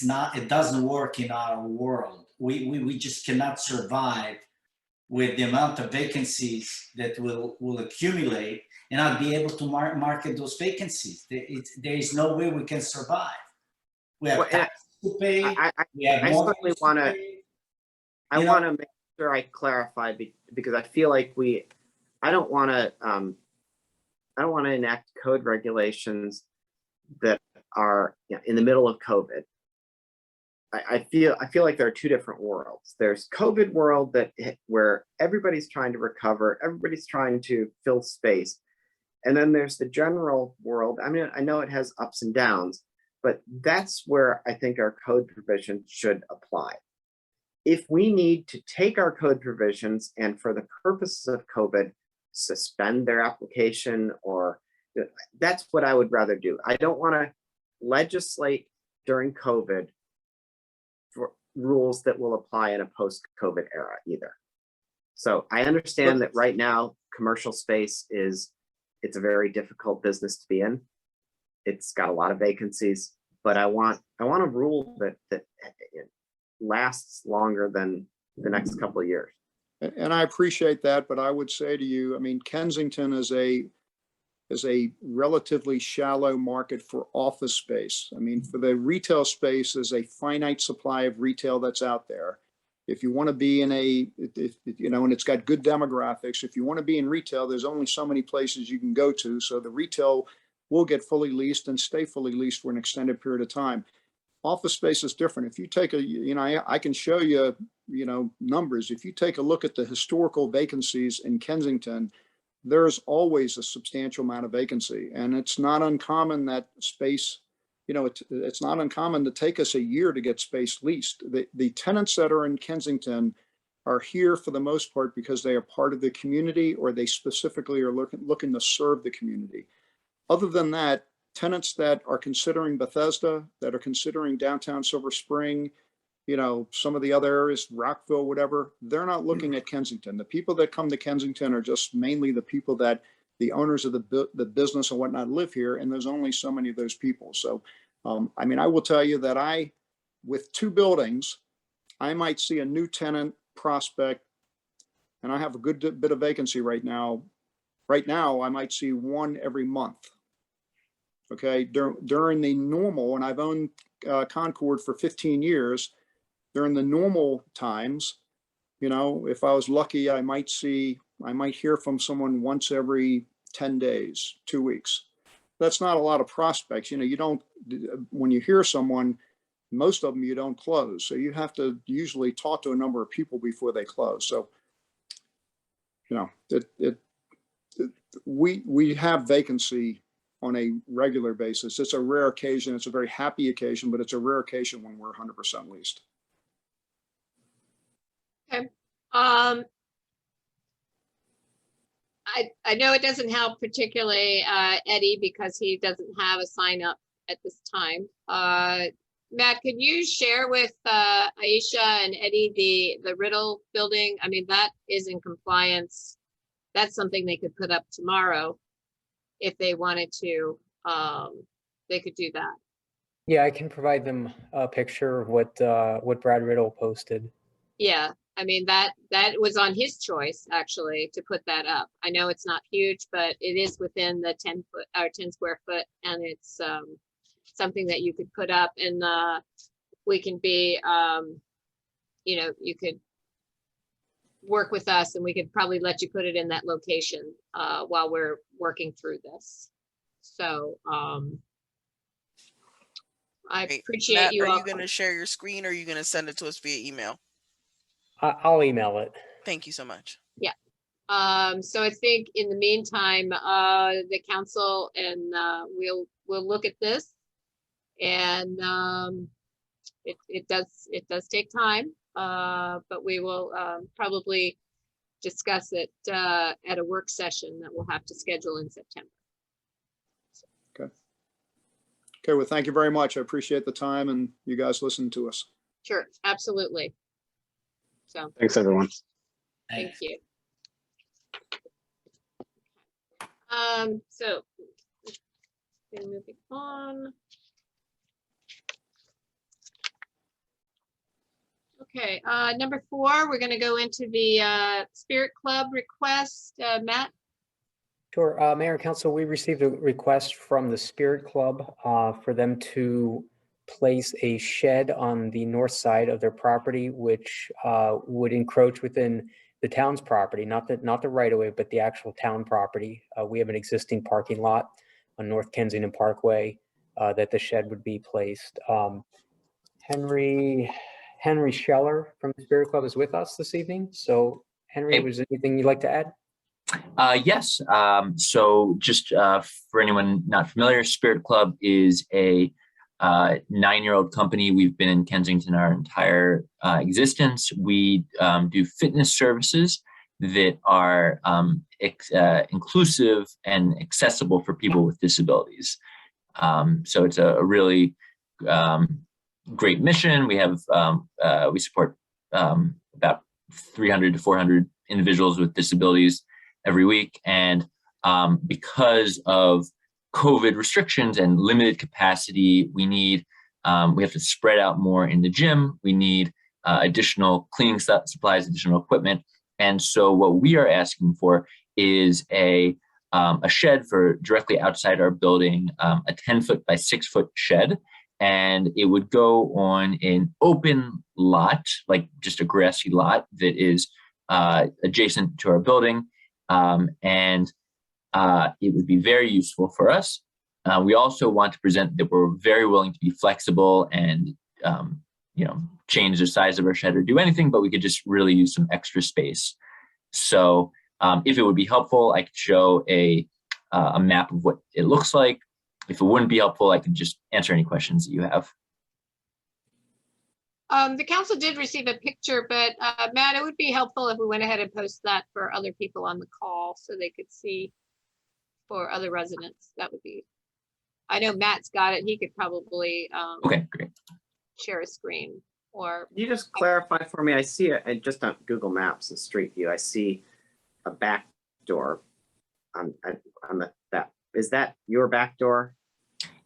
doesn't work in our world. We just cannot survive with the amount of vacancies that will accumulate and not be able to market those vacancies. There is no way we can survive. We have taxes to pay. I certainly want to. I want to make sure I clarify because I feel like I don't want to enact code regulations that are, you know, in the middle of COVID. I feel like there are 2 different worlds. There's COVID world where everybody's trying to recover, everybody's trying to fill space, And then there's the general world. I mean, I know it has ups and downs, but that's where I think our code provisions should apply. If we need to take our code provisions and for the purposes of COVID, suspend their application, or that's what I would rather do. I don't want to legislate during COVID for rules that will apply in a post-COVID era either. So I understand that right now, commercial space it's a very difficult business to be in. It's got a lot of vacancies, but I want a rule that lasts longer than the next couple of years. And I appreciate that, but I would say to you, I mean, Kensington is a relatively shallow market for office space. I mean, for the retail space, there's a finite supply of retail that's out there. If you want to be in and it's got good demographics, if you want to be in retail, there's only so many places you can go to. So the retail will get fully leased and stay fully leased for an extended period of time. Office space is different. If you take I can show you, numbers. If you take a look at the historical vacancies in Kensington, there's always a substantial amount of vacancy. And it's not uncommon that space, it's not uncommon to take us a year to get space leased. The tenants that are in Kensington are here for the most part because they are part of the community, or they specifically are looking to serve the community. Other than that, tenants that are considering Bethesda, that are considering downtown Silver Spring, some of the other areas, Rockville, whatever, they're not looking at Kensington. The people that come to Kensington are just mainly the people that the owners of the business and whatnot live here, and there's only so many of those people. So, I mean, I will tell you that with 2 buildings, I might see a new tenant prospect, and I have a good bit of vacancy right now. Right now, I might see 1 every month. Okay, during the normal, and I've owned Concord for 15 years, during the normal times, if I was lucky, I might hear from someone once every 10 days, 2 weeks. That's not a lot of prospects. When you hear someone, most of them you don't close. So you have to usually talk to a number of people before they close. So, we have vacancy on a regular basis. It's a rare occasion. It's a very happy occasion, but it's a rare occasion when we're 100% leased. Okay. I know it doesn't help particularly Eddie, because he doesn't have a sign up at this time. Matt, could you share with Aisha and Eddie the Riddle Building? I mean, that is in compliance. That's something they could put up tomorrow if they wanted to. They could do that. Yeah, I can provide them a picture of what Brad Riddle posted. Yeah, I mean, that was on his choice, actually, to put that up. I know it's not huge, but it is within the 10 square foot, and it's something that you could put up, and we can be, you could work with us, and we could probably let you put it in that location while we're working through this. So I appreciate Matt, you all. Are you going to share your screen, or are you going to send it to us via email? I'll email it. Thank you so much. Yeah. So I think in the meantime, the council and we'll look at this, and it does take time, but we will probably discuss it at a work session that we'll have to schedule in September. Okay, well, thank you very much. I appreciate the time and you guys listening to us. Sure, absolutely. So Thanks, everyone. thank you. So moving on. Okay, number 4, we're going to go into the Spirit Club request. Matt? Sure. Mayor and Council, we received a request from the Spirit Club for them to place a shed on the north side of their property, which would encroach within the town's property, not the right of way, but the actual town property. We have an existing parking lot on North Kensington Parkway that the shed would be placed. Henry Scheller from the Spirit Club is with us this evening. So Henry, was there anything you'd like to add? Yes. So just for anyone not familiar, Spirit Club is a 9-year-old company. We've been in Kensington our entire existence. We do fitness services that are inclusive and accessible for people with disabilities. So it's a really great mission. We have we support about 300 to 400 individuals with disabilities every week, and because of COVID restrictions and limited capacity, we have to spread out more in the gym. We need additional cleaning supplies, additional equipment, and so what we are asking for is a shed for directly outside our building, a 10-foot by 6-foot shed. And it would go on an open lot, like just a grassy lot that is adjacent to our building. And it would be very useful for us. We also want to present that we're very willing to be flexible and, change the size of our shed or do anything, but we could just really use some extra space. So if it would be helpful, I could show a map of what it looks like. If it wouldn't be helpful, I could just answer any questions that you have. The council did receive a picture, but Matt, it would be helpful if we went ahead and posted that for other people on the call so they could see for other residents. That would be, I know Matt's got it. He could probably Okay, great. share a screen or. Can you just clarify for me? I see it just on Google Maps and Street View. I see a back door on that. Is that your back door?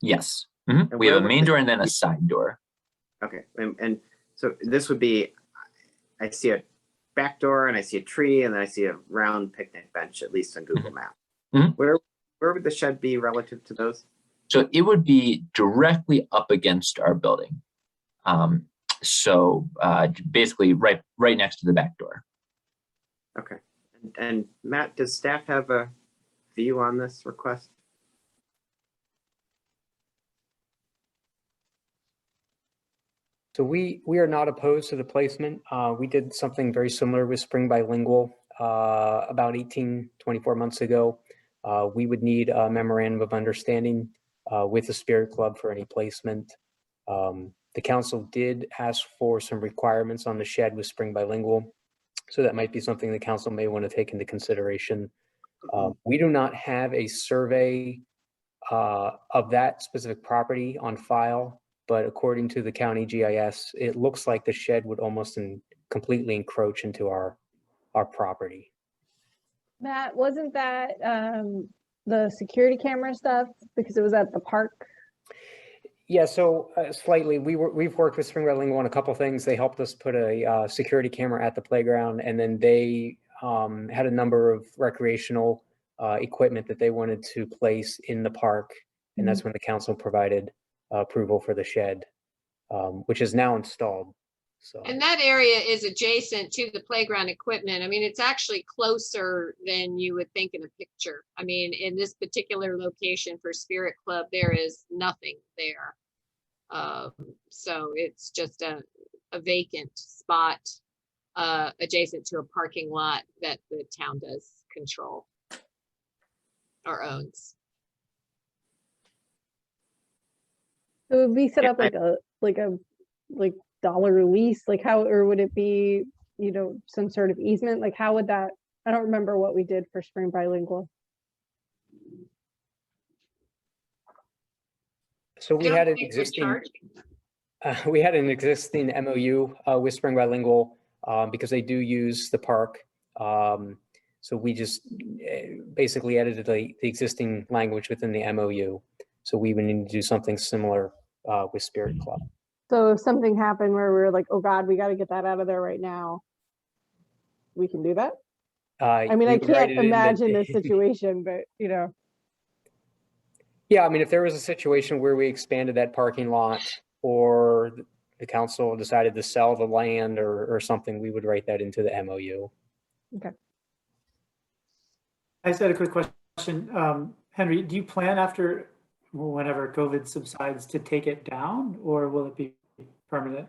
Yes. Mm-hmm. We have a main door and then a side door. Okay. And so this would be, I see a back door and I see a tree and then I see a round picnic bench, at least on Google Maps. Mm-hmm. Where would the shed be relative to those? So it would be directly up against our building. So basically right next to the back door. Okay. And Matt, does staff have a view on this request? So we are not opposed to the placement. We did something very similar with Spring Bilingual about 24 months ago. We would need a memorandum of understanding with the Spirit Club for any placement. The council did ask for some requirements on the shed with Spring Bilingual. So that might be something the council may want to take into consideration. We do not have a survey of that specific property on file, but according to the county GIS, it looks like the shed would almost completely encroach into our property. Matt, wasn't that the security camera stuff because it was at the park? Yeah, so slightly. We've worked with Spring Bilingual on a couple things. They helped us put a security camera at the playground, and then they had a number of recreational equipment that they wanted to place in the park, and that's when the council provided approval for the shed, which is now installed. So. And that area is adjacent to the playground equipment. I mean, it's actually closer than you would think in a picture. I mean, in this particular location for Spirit Club, there is nothing there. So it's just a vacant spot adjacent to a parking lot that the town does control or owns. It would be set up like dollar lease, like how, or would it be, some sort of easement? Like how would that, I don't remember what we did for Spring Bilingual. So we had an existing MOU with Spring Bilingual because they do use the park. So we just basically edited the existing language within the MOU. So we would need to do something similar with Spirit Club. So if something happened where we were like, oh God, we got to get that out of there right now, we can do that? I mean, I can't imagine this situation, but Yeah, I mean, if there was a situation where we expanded that parking lot or the council decided to sell the land or something, we would write that into the MOU. Okay. I just had a quick question. Henry, do you plan after whenever COVID subsides to take it down, or will it be permanent?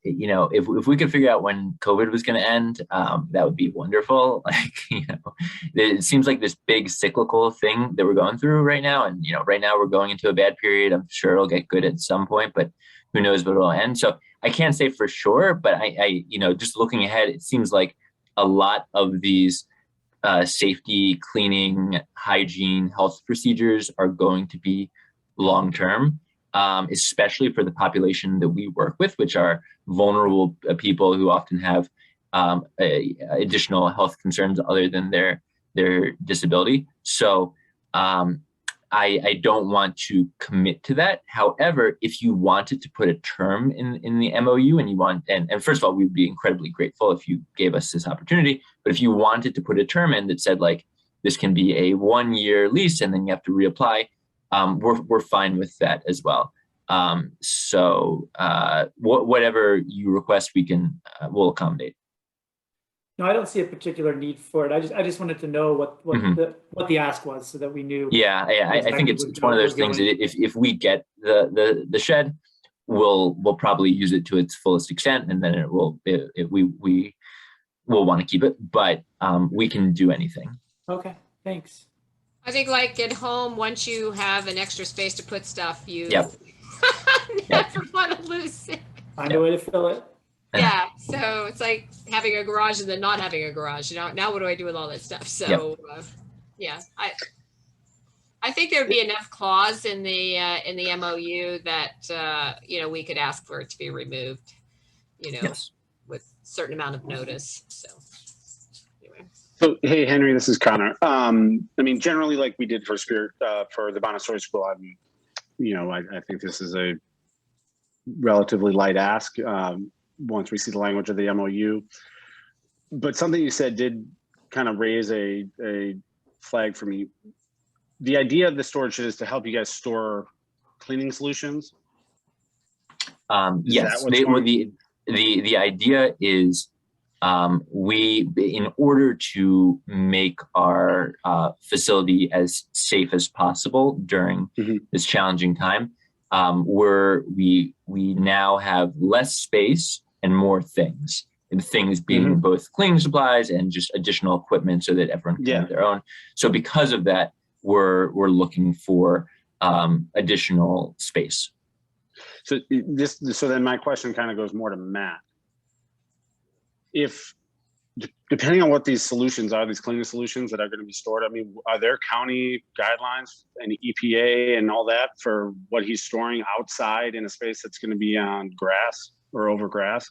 You know, if we could figure out when COVID was going to end, that would be wonderful. Like, you know, it seems like this big cyclical thing that we're going through right now. And, you know, right now we're going into a bad period. I'm sure it'll get good at some point, but who knows what it'll end. So I can't say for sure, but I you know, just looking ahead, it seems like a lot of these safety, cleaning, hygiene, health procedures are going to be long-term, especially for the population that we work with, which are vulnerable people who often have additional health concerns other than their disability. So I don't want to commit to that. However, if you wanted to put a term in the MOU and you want, and first of all, we'd be incredibly grateful if you gave us this opportunity, but if you wanted to put a term in that said like, this can be a 1-year lease and then you have to reapply, we're fine with that as well. So whatever you request, we'll accommodate. No, I don't see a particular need for it. I just wanted to know what the ask was so that we knew. Yeah, I think it's one of those things that if we get the shed, we'll probably use it to its fullest extent, and then we will want to keep it, but we can do anything. Okay, thanks. I think like at home, once you have an extra space to put stuff, you never want to lose it. Find a way to fill it. Yeah, so it's like having a garage and then not having a garage. You know, now what do I do with all that stuff? So, yeah, I think there would be enough clause in the MOU that you know, we could ask for it to be removed. You know, with a certain amount of notice. So, anyway. So hey, Henry, this is Connor. I mean, generally, like we did for Spirit for the Montessori school, you know, I think this is a relatively light ask. Once we see the language of the MOU, but something you said did kind of raise a flag for me. The idea of the storage is to help you guys store cleaning solutions. Yes, the idea is in order to make our facility as safe as possible during this challenging time, we now have less space and more things, and things being both cleaning supplies and just additional equipment so that everyone can have their own. So because of that, we're looking for additional space. So then my question kind of goes more to Matt. If depending on what these solutions are, these cleaning solutions that are going to be stored, I mean, are there county guidelines and EPA and all that for what he's storing outside in a space that's going to be on grass or over grass?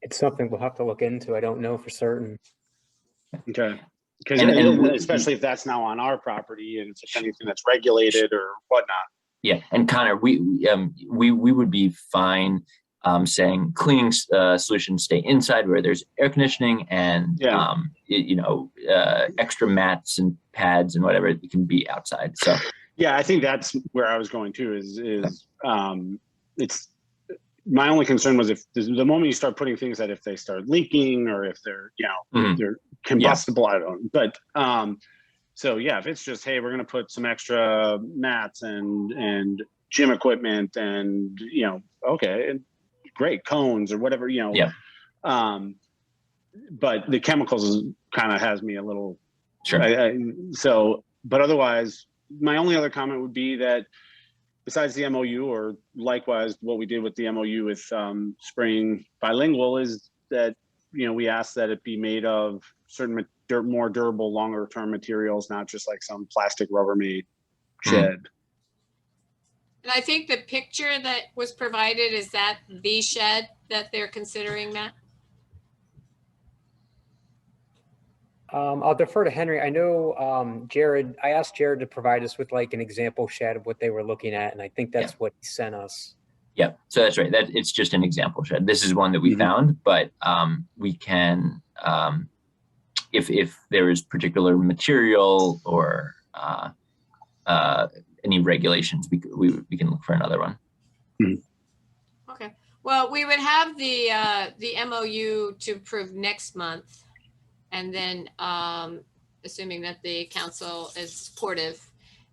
It's something we'll have to look into. I don't know for certain. Okay. Because especially if that's now on our property and if it's anything that's regulated or whatnot. Yeah, and Connor, we would be fine saying cleaning solutions stay inside where there's air conditioning and you know, extra mats and pads and whatever, it can be outside. So yeah, I think that's where I was going to is it's my only concern was if the moment you start putting things that if they start leaking or if they're, you know, they're combustible, I don't, but so yeah, if it's just, hey, we're going to put some extra mats and gym equipment and, you know, okay, and great, cones or whatever, you know, but the chemicals kind of has me a little, so, but otherwise, my only other comment would be that besides the MOU, or likewise what we did with the MOU with Spring Bilingual, is that, you know, we asked that it be made of certain more durable, longer term materials, not just like some plastic Rubbermaid shed. And I think the picture that was provided, is that the shed that they're considering, Matt? I'll defer to Henry. I know Jared, I asked Jared to provide us with like an example shed of what they were looking at, and I think that's what he sent us. Yeah, so that's right. That it's just an example shed. This is one that we found, but we can, if there is particular material or any regulations, we can look for another one. Okay. Well, we would have the MOU to approve next month. And then assuming that the council is supportive,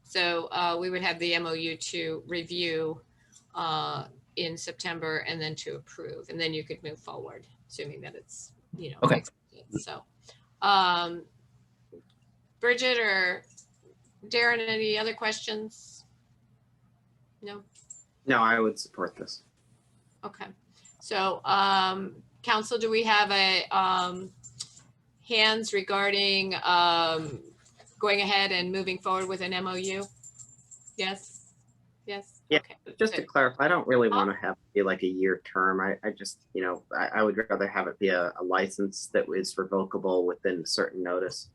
so we would have the MOU to review in September and then to approve, and then you could move forward, assuming that it's, you know. Okay. Accepted. So, Bridget or Darren, any other questions? No? No, I would support this. Okay. So, council, do we have a, hands regarding, going ahead and moving forward with an MOU? Yes? Yes? Yeah, Okay. just to Good. clarify, I don't really want to have it be like a year term. I just, you know, I would rather have it be a license that is revocable within a certain notice.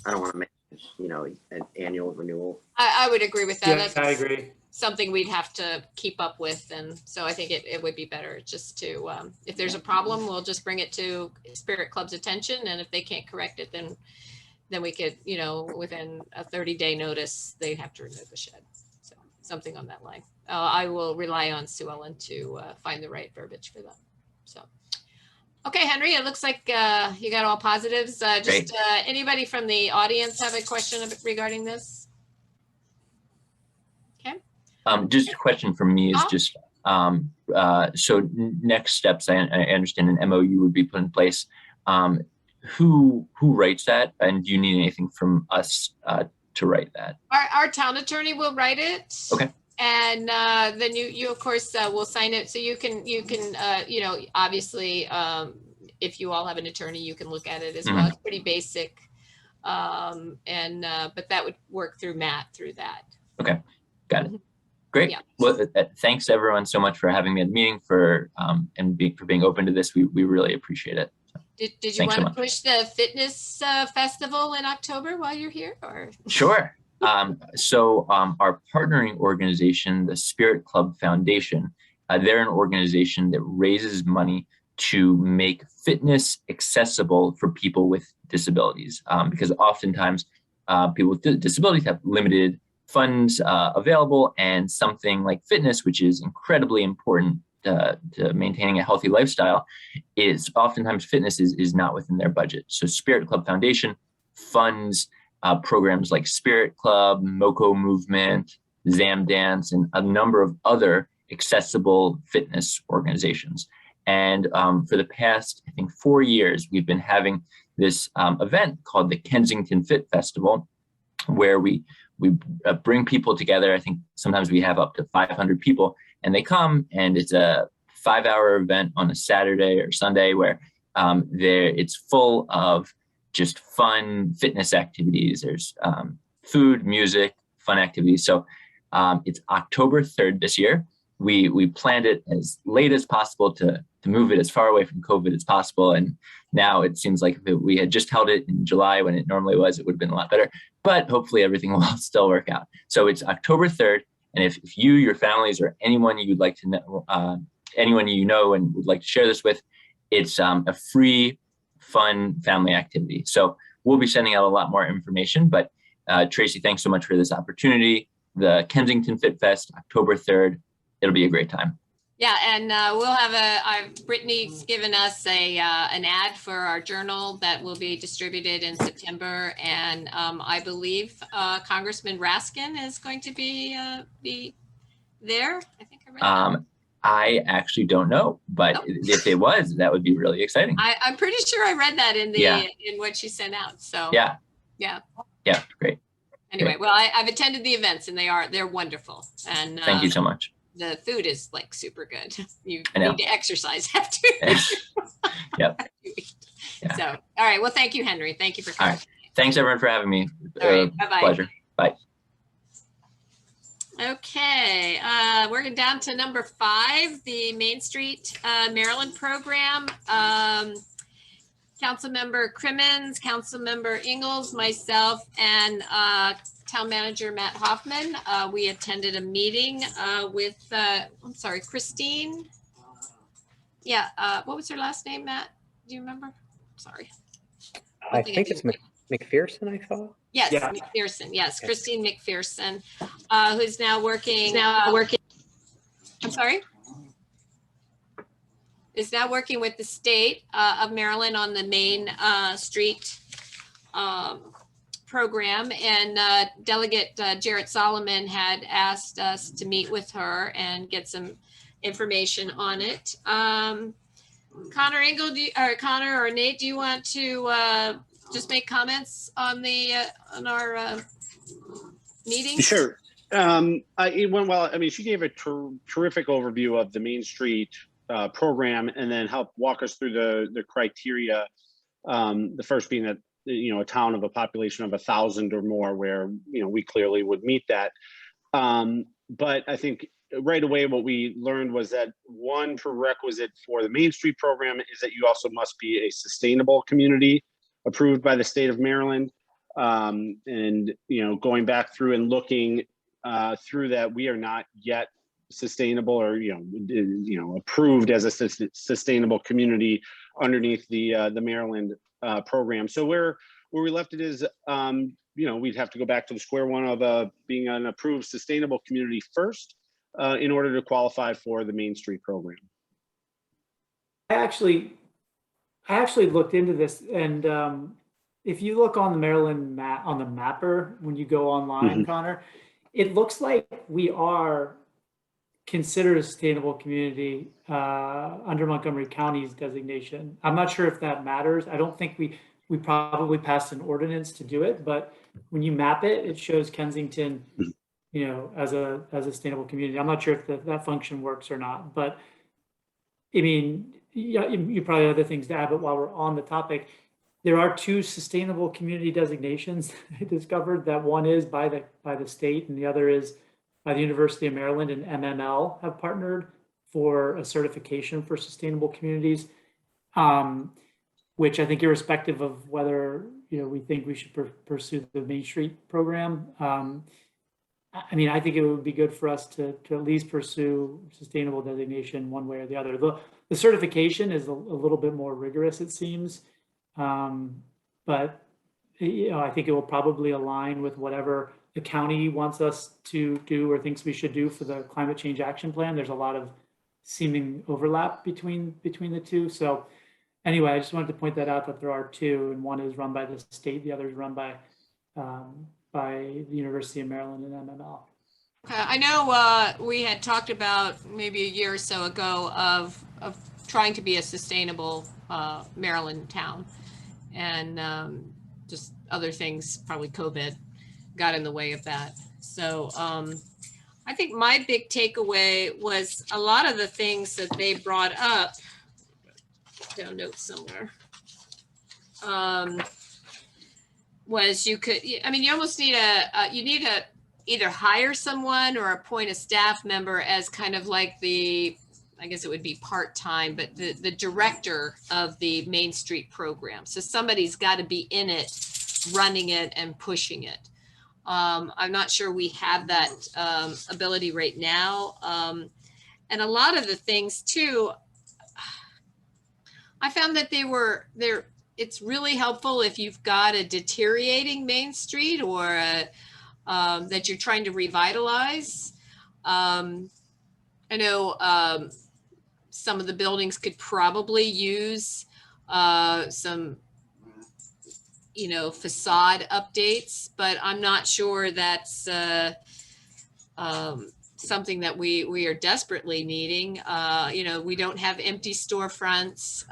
I don't want to make, you know, an annual renewal. I would agree with that. Yeah, That's I agree. something we'd have to keep up with. And so I think it would be better just to, if there's a problem, we'll just bring it to Spirit Club's attention. And if they can't correct it, then we could, you know, within a 30-day notice, they'd have to remove the shed. So something on that line. I will rely on Sue Ellen to find the right verbiage for that. So, okay, Henry, it looks like you got all positives. Just anybody from the audience have a question regarding this? Okay. Just a question from me is just, so next steps, I understand an MOU would be put in place. Who writes that? And do you need anything from us to write that? Our town attorney will write it. Okay. And then you of course will sign it. So you can you know, obviously if you all have an attorney, you can look at it as well. It's pretty basic. But that would work through Matt through that. Okay, got it. Great. Yeah. Well, thanks everyone so much for having me at the meeting for being open to this. We really appreciate it. Did you want to push the fitness festival in October while you're here, or? Sure. So our partnering organization, the Spirit Club Foundation, they're an organization that raises money to make fitness accessible for people with disabilities, because oftentimes people with disabilities have limited funds available, and something like fitness, which is incredibly important to maintaining a healthy lifestyle, is oftentimes fitness is not within their budget. So Spirit Club Foundation funds programs like Spirit Club, Moco Movement, Zam Dance, and a number of other accessible fitness organizations. And for the past, I think, 4 years, we've been having this event called the Kensington Fit Festival, where we bring people together. I think sometimes we have up to 500 people, and they come, and it's a 5-hour event on a Saturday or Sunday where it's full of just fun fitness activities. There's food, music, fun activities. So it's October 3rd this year. We planned it as late as possible to move it as far away from COVID as possible. And now it seems like if we had just held it in July when it normally was, it would have been a lot better. But hopefully everything will still work out. So it's October 3rd. And if you, your families, or anyone you'd like to know, anyone you know and would like to share this with, it's a free, fun family activity. So we'll be sending out a lot more information. But Tracy, thanks so much for this opportunity. The Kensington Fit Fest, October 3rd. It'll be a great time. Yeah, and we'll have Brittany's given us an ad for our journal that will be distributed in September, and I believe Congressman Raskin is going to be there. I think I read that. I actually don't know, but if it was, that would be really exciting. I'm pretty sure I read that in the in what she sent out. So yeah, great. Anyway, great. well, I've attended the events, and they're wonderful. And thank you so much. The food is like super good. You need to exercise after. Yep. Yeah. So, all right. Well, thank you, Henry. Thank you for coming. All right. Thanks everyone for having me. Right. Bye-bye. Pleasure. Bye. Okay. We're down to number 5, the Main Street, Maryland program. Councilmember Crimmins, Councilmember Ingalls, myself, and Town Manager Matt Hoffman. We attended a meeting with, I'm sorry, Christine. Yeah, what was her last name, Matt? Do you remember? Sorry. I think it's McPherson, I thought. Yes, yeah. McPherson. Yes, Christine McPherson, who's now working. I'm sorry. Is now working with the state of Maryland on the Main Street program, and Delegate Jarrett Solomon had asked us to meet with her and get some information on it. Connor Engel, or Connor or Nate, do you want to just make comments on the on our meeting? Sure. It went well. I mean, she gave a terrific overview of the Main Street program, and then helped walk us through the criteria. The first being that, you know, a town of a population of 1,000 or more, where, you know, we clearly would meet that. But I think right away what we learned was that one prerequisite for the Main Street program is that you also must be a sustainable community approved by the state of Maryland. And, you know, going back through and looking through that, we are not yet sustainable, or, you know, approved as a sustainable community underneath the Maryland program. So where we left it is, you know, we'd have to go back to the square one of being an approved sustainable community first in order to qualify for the Main Street program. I actually looked into this, and if you look on the Maryland map, on the mapper, when you go online, Connor, it looks like we are considered a sustainable community under Montgomery County's designation. I'm not sure if that matters. I don't think we probably passed an ordinance to do it, but when you map it, it shows Kensington, you know, as a sustainable community. I'm not sure if that function works or not, but I mean, yeah, you probably have other things to add, but while we're on the topic, there are 2 sustainable community designations I discovered. That one is by the state, and the other is by the University of Maryland, and MML have partnered for a certification for sustainable communities, which I think, irrespective of whether, you know, we think we should pursue the Main Street program, I mean, I think it would be good for us to at least pursue sustainable designation one way or the other. The certification is a little bit more rigorous, it seems. But, you know, I think it will probably align with whatever the county wants us to do or thinks we should do for the climate change action plan. There's a lot of seeming overlap between the two. So anyway, I just wanted to point that out, that there are 2, and one is run by the state, the other is run by the University of Maryland and MML. I know we had talked about maybe a year or so ago of trying to be a sustainable Maryland town, and just other things, probably COVID got in the way of that. So I think my big takeaway was a lot of the things that they brought up, down notes somewhere, was you could, I mean, you almost need you need to either hire someone or appoint a staff member as kind of like the, I guess it would be part-time, but the director of the Main Street program. So somebody's got to be in it, running it and pushing it. I'm not sure we have that ability right now. And a lot of the things too, I found that it's really helpful if you've got a deteriorating Main Street, or that you're trying to revitalize. I know some of the buildings could probably use some, you know, facade updates, but I'm not sure that's something that we are desperately needing. You know, we don't have empty storefronts.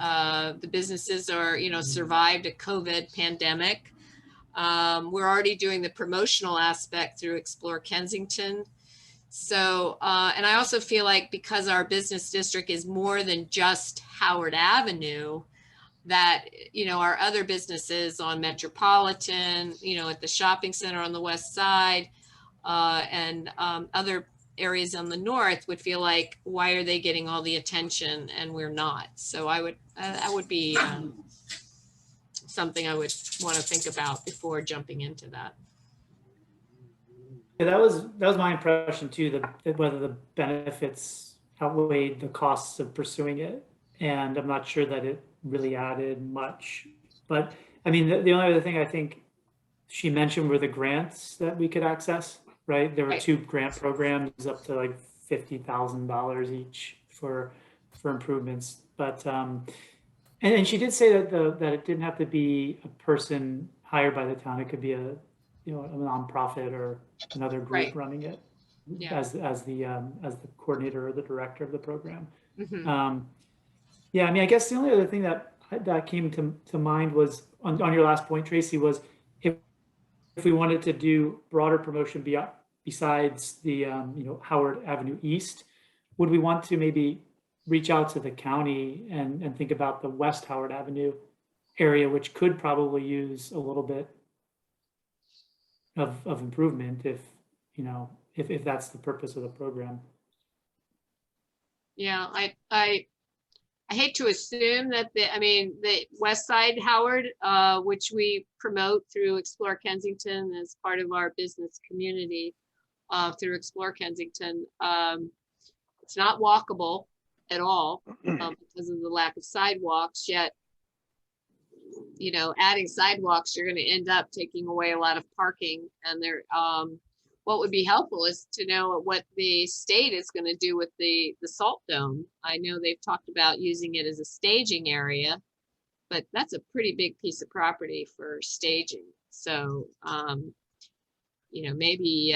The businesses are, you know, survived a COVID pandemic. We're already doing the promotional aspect through Explore Kensington. So, and I also feel like because our business district is more than just Howard Avenue, that, you know, our other businesses on Metropolitan, you know, at the shopping center on the west side, and other areas on the north would feel like, why are they getting all the attention and we're not? So that would be something I would want to think about before jumping into that. Yeah, that was my impression too, that whether the benefits outweighed the costs of pursuing it. And I'm not sure that it really added much. But I mean, the only other thing I think she mentioned were the grants that we could access, right? There were 2 grant programs up to like $50,000 each for improvements. But and she did say that it didn't have to be a person hired by the town. It could be a, you know, a nonprofit or another group running it. Yeah. as the coordinator or the director of the program. Mhm. Yeah, I mean, I guess the only other thing that came to mind was on your last point, Tracy, was if we wanted to do broader promotion besides the Howard Avenue East, would we want to maybe reach out to the county and think about the West Howard Avenue area, which could probably use a little bit of improvement if that's the purpose of the program. Yeah, I hate to assume that the West Side Howard, which we promote through Explore Kensington as part of our business community, through Explore Kensington, it's not walkable at all because of the lack of sidewalks. Yet, adding sidewalks, you're going to end up taking away a lot of parking. And what would be helpful is to know what the state is going to do with the salt dome. I know they've talked about using it as a staging area, but that's a pretty big piece of property for staging. So, maybe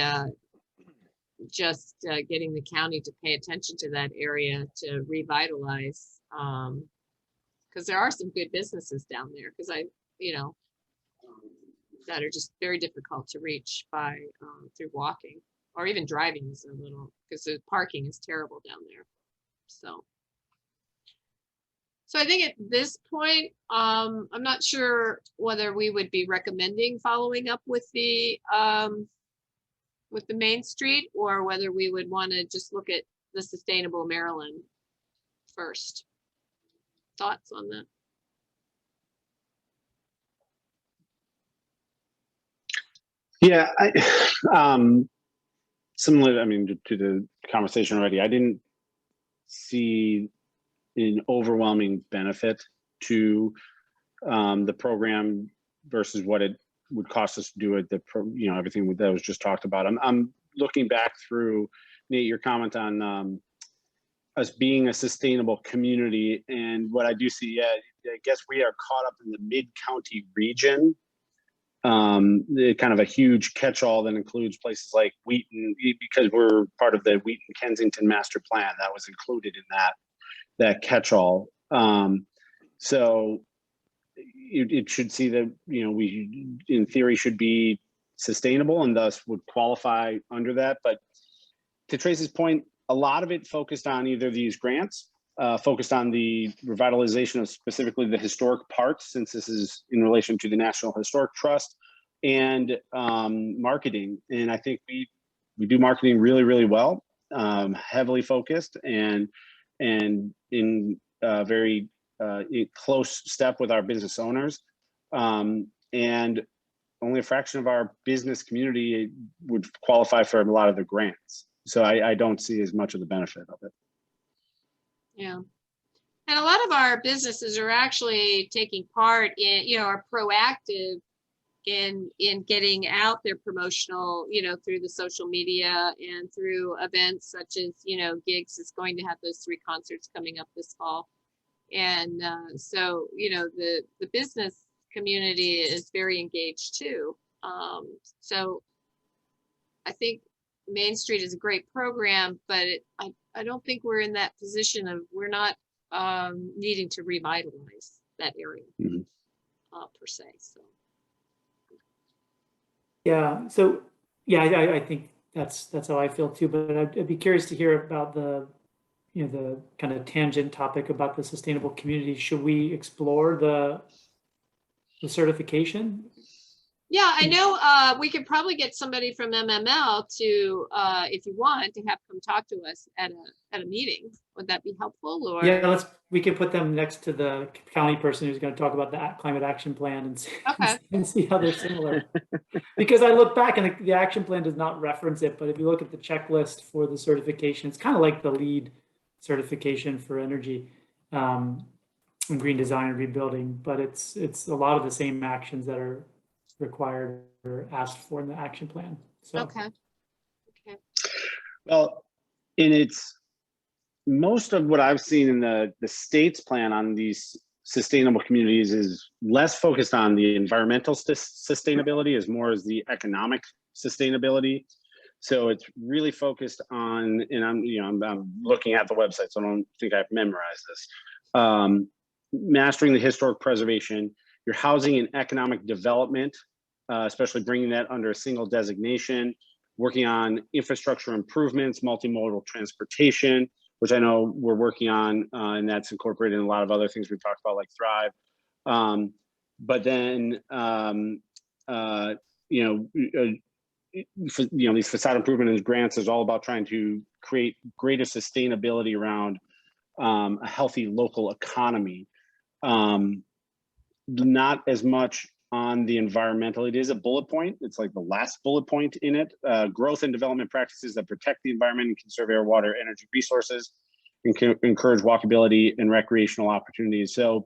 just getting the county to pay attention to that area to revitalize, because there are some good businesses down there. Because that are just very difficult to reach by through walking or even driving is a little, because the parking is terrible down there. So I think at this point, I'm not sure whether we would be recommending following up with the Main Street, or whether we would want to just look at the Sustainable Maryland first. Thoughts on that? Yeah, similar, to the conversation already, I didn't see an overwhelming benefit to the program versus what it would cost us to do it. Everything that was just talked about. I'm looking back through, Nate, your comment on us being a sustainable community, and what I do see, I guess we are caught up in the mid-county region. Kind of a huge catch-all that includes places like Wheaton, because we're part of the Wheaton Kensington master plan that was included in that catch-all. So it should see that, we in theory should be sustainable and thus would qualify under that. But to Tracy's point, a lot of it focused on either these grants, focused on the revitalization of specifically the historic parts, since this is in relation to the National Historic Trust, and marketing. And I think we do marketing really, really well, heavily focused and in very close step with our business owners. And only a fraction of our business community would qualify for a lot of the grants. So I don't see as much of the benefit of it. Yeah. And a lot of our businesses are actually taking part in, are proactive in getting out their promotional, through the social media and through events such as, Gigs is going to have those 3 concerts coming up this fall. And so, the business community is very engaged too. So I think Main Street is a great program, but I don't think we're in that position of, we're not needing to revitalize that area per se. So. Yeah. So yeah, I think that's how I feel too. But I'd be curious to hear about the kind of tangent topic about the sustainable community. Should we explore the certification? Yeah, I know we could probably get somebody from MML to, if you want, to have come talk to us at a meeting. Would that be helpful? Or yeah, we can put them next to the county person who's going to talk about the climate action plan and see, and see how they're similar. Because I look back and the action plan does not reference it, but if you look at the checklist for the certification, it's kind of like the LEED certification for energy and green design and rebuilding, but it's a lot of the same actions that are required or asked for in the action plan. So. Okay. Well, most of what I've seen in the state's plan on these sustainable communities is less focused on the environmental sustainability as more as the economic sustainability. So it's really focused on, and I'm looking at the website, so I don't think I've memorized this. Mastering the historic preservation, your housing and economic development, especially bringing that under a single designation, working on infrastructure improvements, multimodal transportation, which I know we're working on, and that's incorporated in a lot of other things we talked about, like Thrive. But then, these facade improvement and grants is all about trying to create greater sustainability around a healthy local economy. Not as much on the environmental. It is a bullet point. It's like the last bullet point in it. Growth and development practices that protect the environment and conserve air, water, energy resources, and can encourage walkability and recreational opportunities. So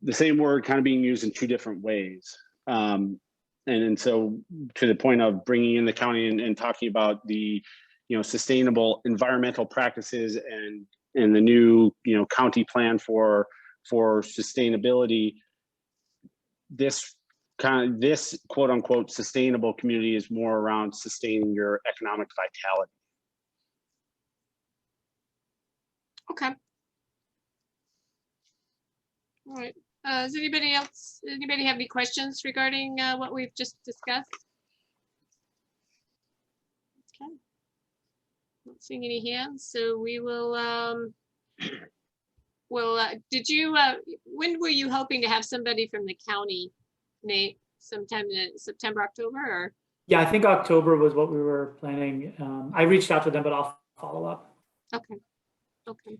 the same word kind of being used in two different ways. And so to the point of bringing in the county and talking about the, sustainable environmental practices and the new, county plan for sustainability, this quote unquote sustainable community is more around sustaining your economic vitality. Okay. All right. Does anybody have any questions regarding what we've just discussed? Okay. Not seeing any hands, so we will, did you, when were you hoping to have somebody from the county, Nate, sometime in September, October, or? Yeah, I think October was what we were planning. I reached out to them, but I'll follow up. Okay. Okay.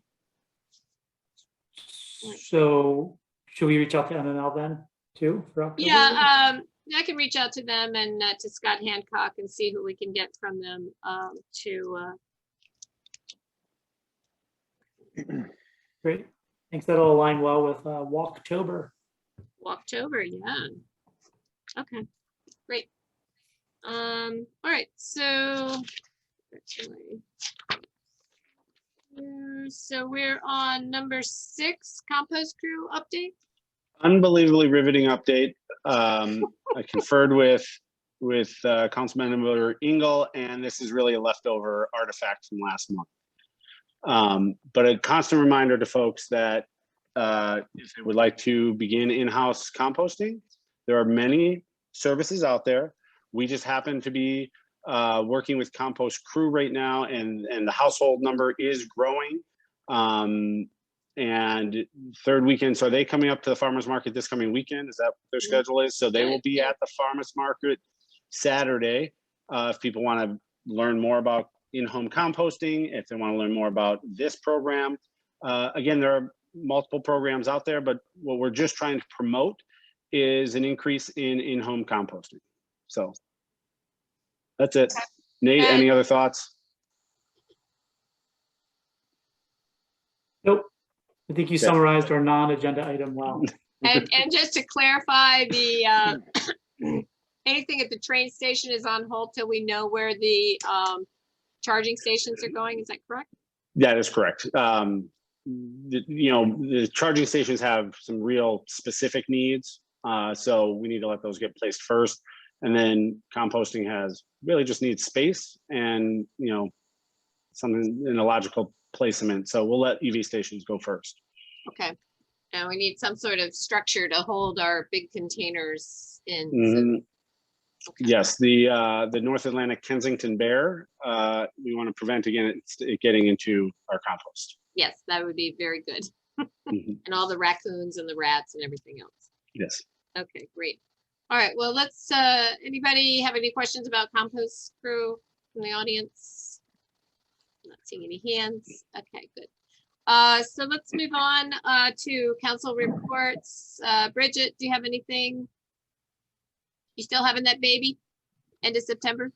So should we reach out to MML then too for October? Yeah, I can reach out to them and to Scott Hancock and see who we can get from them Great. Thanks. That'll align well with Walktober. Walktober, yeah. Okay, great. All right, so we're on number 6, compost crew update. Unbelievably riveting update. I conferred with Councilmember Engel, and this is really a leftover artifact from last month. But a constant reminder to folks that if they would like to begin in-house composting, there are many services out there. We just happen to be working with Compost Crew right now, and the household number is growing. And third weekend, so are they coming up to the farmers market this coming weekend? Is that what their schedule is? So they will be at the farmers market Saturday. If people want to learn more about in-home composting, if they want to learn more about this program, again, there are multiple programs out there, but what we're just trying to promote is an increase in-home composting. So that's it. Nate, any other thoughts? Nope. I think you summarized our non-agenda item well. And just to clarify, the anything at the train station is on hold till we know where the charging stations are going. Is that correct? That is correct. The charging stations have some real specific needs, so we need to let those get placed first. And then composting really just needs space and something in a logical placement. So we'll let EV stations go first. Okay. And we need some sort of structure to hold our big containers in. So, okay. Yes, the North Atlantic Kensington bear, we want to prevent it getting into our compost. Yes, that would be very good. And all the raccoons and the rats and everything else. Yes. Okay, great. All right, well, let's, anybody have any questions about Compost Crew from the audience? I'm not seeing any hands. Okay, good. So let's move on to council reports. Bridget, do you have anything? You still having that baby? End of September?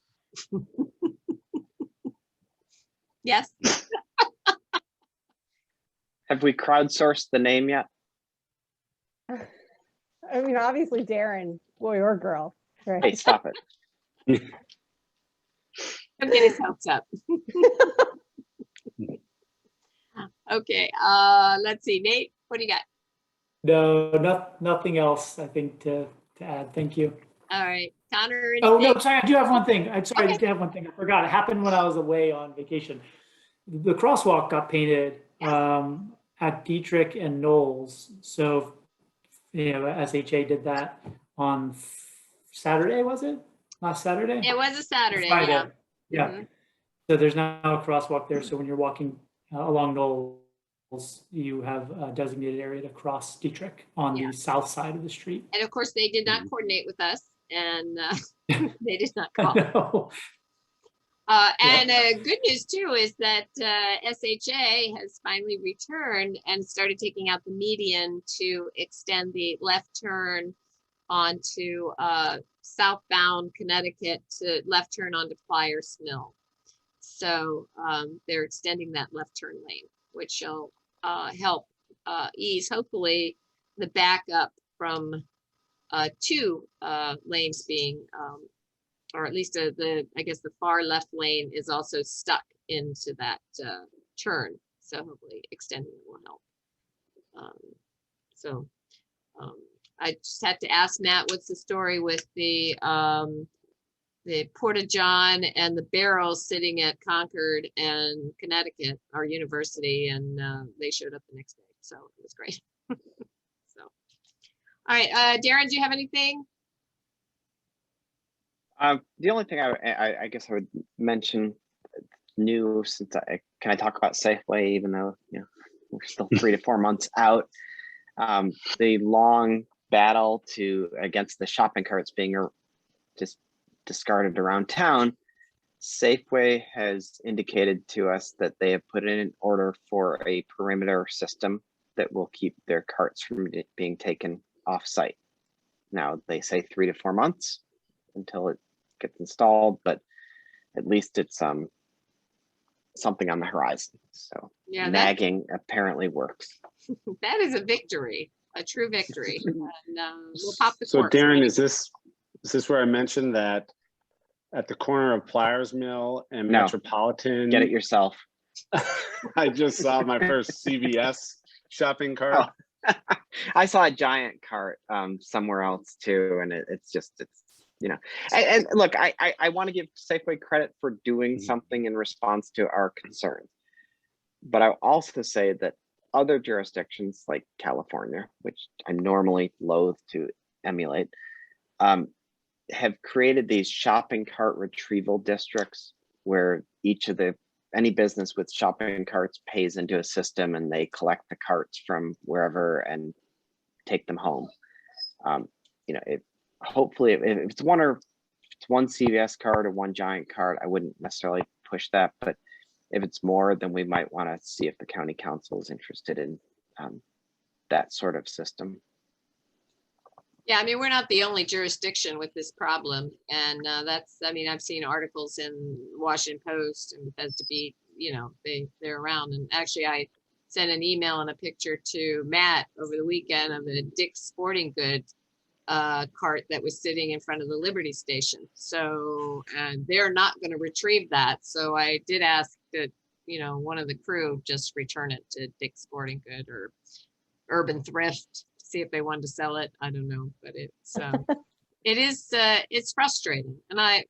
Yes. Have we crowdsourced the name yet? I mean, obviously Darren, boy or girl. Right? Hey, stop it. Don't get his hopes up. Okay, let's see. Nate, what do you got? No, nothing else, I think, to add. Thank you. All right. Connor? Oh, no, anything? sorry, I do have one thing. I'm sorry, I Okay. did have one thing. I forgot. It happened when I was away on vacation. The crosswalk got painted at Dietrich and Knowles. So, you know, SHA did that on Saturday, was it? Last Saturday? It was a Saturday, Friday. yeah. Yeah. Mhm. So there's now a crosswalk there. So when you're walking along Knowles, you have a designated area to cross Dietrich on Yeah. the south side of the street. And of course, they did not coordinate with us, and they did not call. No. And good news too is that SHA has finally returned and started taking out the median to extend the left turn onto southbound Connecticut to left turn onto Flyers Mill. So they're extending that left turn lane, which will help ease hopefully the backup from two lanes being or at least I guess the far left lane is also stuck into that turn. So hopefully extending it will help. I just had to ask Matt, what's the story with the Porta John and the barrels sitting at Concord and Connecticut, our university, and they showed up the next day. So it was great. So, all right, Darren, do you have anything? The only thing I guess I would mention new, since can I talk about Safeway, even though, you know, we're still 3 to 4 months out. The long battle against the shopping carts being just discarded around town. Safeway has indicated to us that they have put in an order for a perimeter system that will keep their carts from being taken off site. Now they say 3 to 4 months until it gets installed, but at least it's something on the horizon. So Yeah, nagging apparently works. that is a victory, a true victory. And we'll pop the So corks, Darren, right? is this where I mentioned that at the corner of Pliers Mill and No. Metropolitan? Get it yourself. I just saw my first CVS shopping cart. Oh. I saw a giant cart somewhere else too, and it's you know, and look, I want to give Safeway credit for doing something in response to our concerns, but I'll also say that other jurisdictions like California, which I normally loathe to emulate, have created these shopping cart retrieval districts where any business with shopping carts pays into a system and they collect the carts from wherever and take them home. You know, hopefully if it's one CVS cart or one giant cart, I wouldn't necessarily push that, but if it's more, then we might want to see if the county council is interested in that sort of system. Yeah, I mean, we're not the only jurisdiction with this problem. And I mean, I've seen articles in Washington Post and Bethesda Beat, you know, they're around. And actually I sent an email and a picture to Matt over the weekend of a Dick's Sporting Goods cart that was sitting in front of the Liberty Station. So they're not going to retrieve that. So I did ask that, you know, one of the crew just return it to Dick's Sporting Good or Urban Thrift, see if they wanted to sell it. I don't know, but it's frustrating. And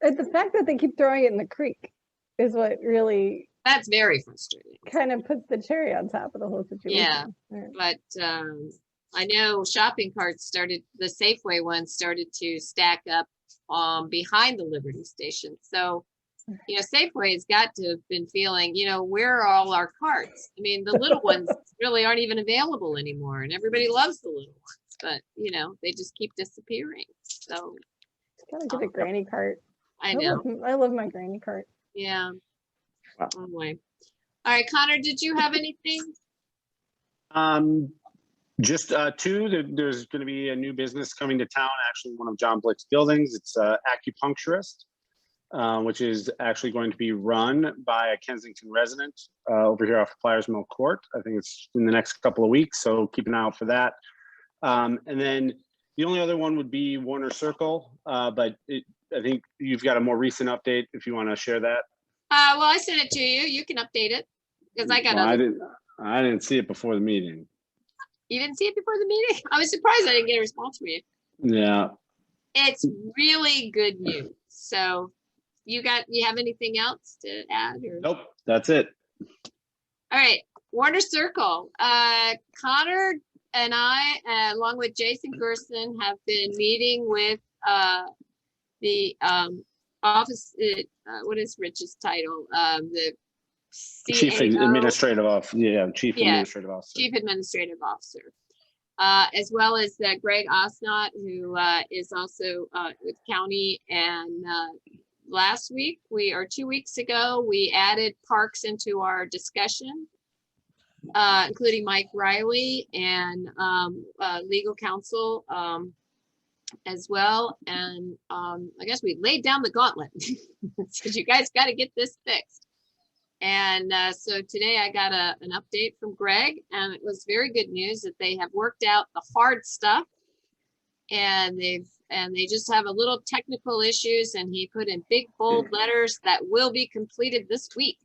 The fact that they keep throwing it in the creek is what really that's very frustrating. kind of puts the cherry on top of the whole situation. Yeah, Right. but I know shopping carts the Safeway ones started to stack up behind the Liberty Station. So, you know, Safeway has got to have been feeling, you know, where are all our carts? I mean, the little ones really aren't even available anymore, and everybody loves the little ones, but you know, they just keep disappearing. So It's gotta get a granny cart. I know. I love my granny cart. Yeah. Wow. Anyway. All right, Connor, did you have anything? Just two, there's going to be a new business coming to town, actually one of John Blick's buildings. It's acupuncturist, which is actually going to be run by a Kensington resident over here off of Pliers Mill Court. I think it's in the next couple of weeks, so keep an eye out for that. And then the only other one would be Warner Circle, but I think you've got a more recent update if you want to share that. Well, I sent it to you. You can update it because I got I didn't see it before the meeting. You didn't see it before the meeting? I was surprised I didn't get a response from you. Yeah. It's really good news. So you have anything else to add? Or? Nope, that's it. All right, Warner Circle. Connor and I, along with Jason Gerson, have been meeting with the office. What is Rich's title? The Chief CAO? Administrative Officer. Yeah, Chief Administrative Officer. Chief Administrative Officer. As well as Greg Osnott, who is also with county. And last week, 2 weeks ago, we added parks into our discussion, including Mike Riley and legal counsel as well. And I guess we laid down the gauntlet. Said, you guys got to get this fixed. And so today I got an update from Greg, and it was very good news that they have worked out the hard stuff, and they just have a little technical issues, and he put in big bold letters that will be completed this week.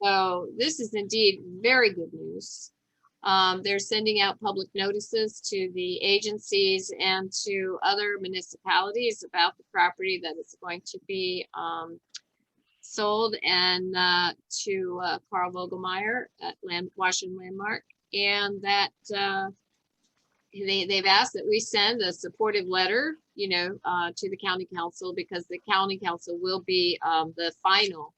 So this is indeed very good news. They're sending out public notices to the agencies and to other municipalities about the property that is going to be sold, and to Carl Vogelmeyer at Washington Landmark, and that they've asked that we send a supportive letter, to the county council, because the county council will be the final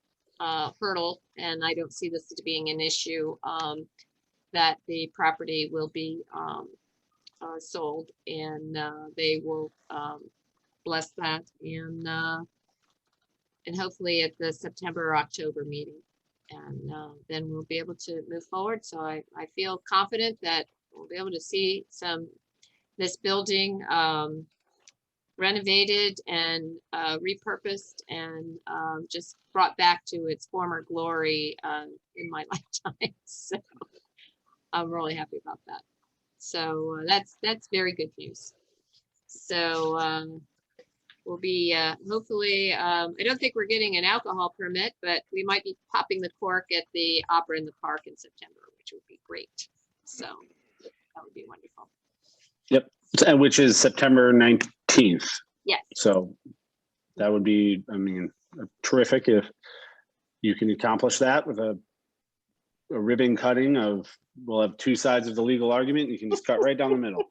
hurdle, and I don't see this as being an issue, that the property will be sold, and they will bless that, and hopefully at the September or October meeting. And then we'll be able to move forward. So I feel confident that we'll be able to see this building renovated and repurposed, and just brought back to its former glory in my lifetime. So I'm really happy about that. So that's very good news. So we'll be hopefully, I don't think we're getting an alcohol permit, but we might be popping the cork at the Opera in the Park in September, which would be great. So that would be wonderful. Yep, which is September 19th. Yes. So that would be, terrific if you can accomplish that with a ribbon cutting we'll have two sides of the legal argument. You can just cut right down the middle.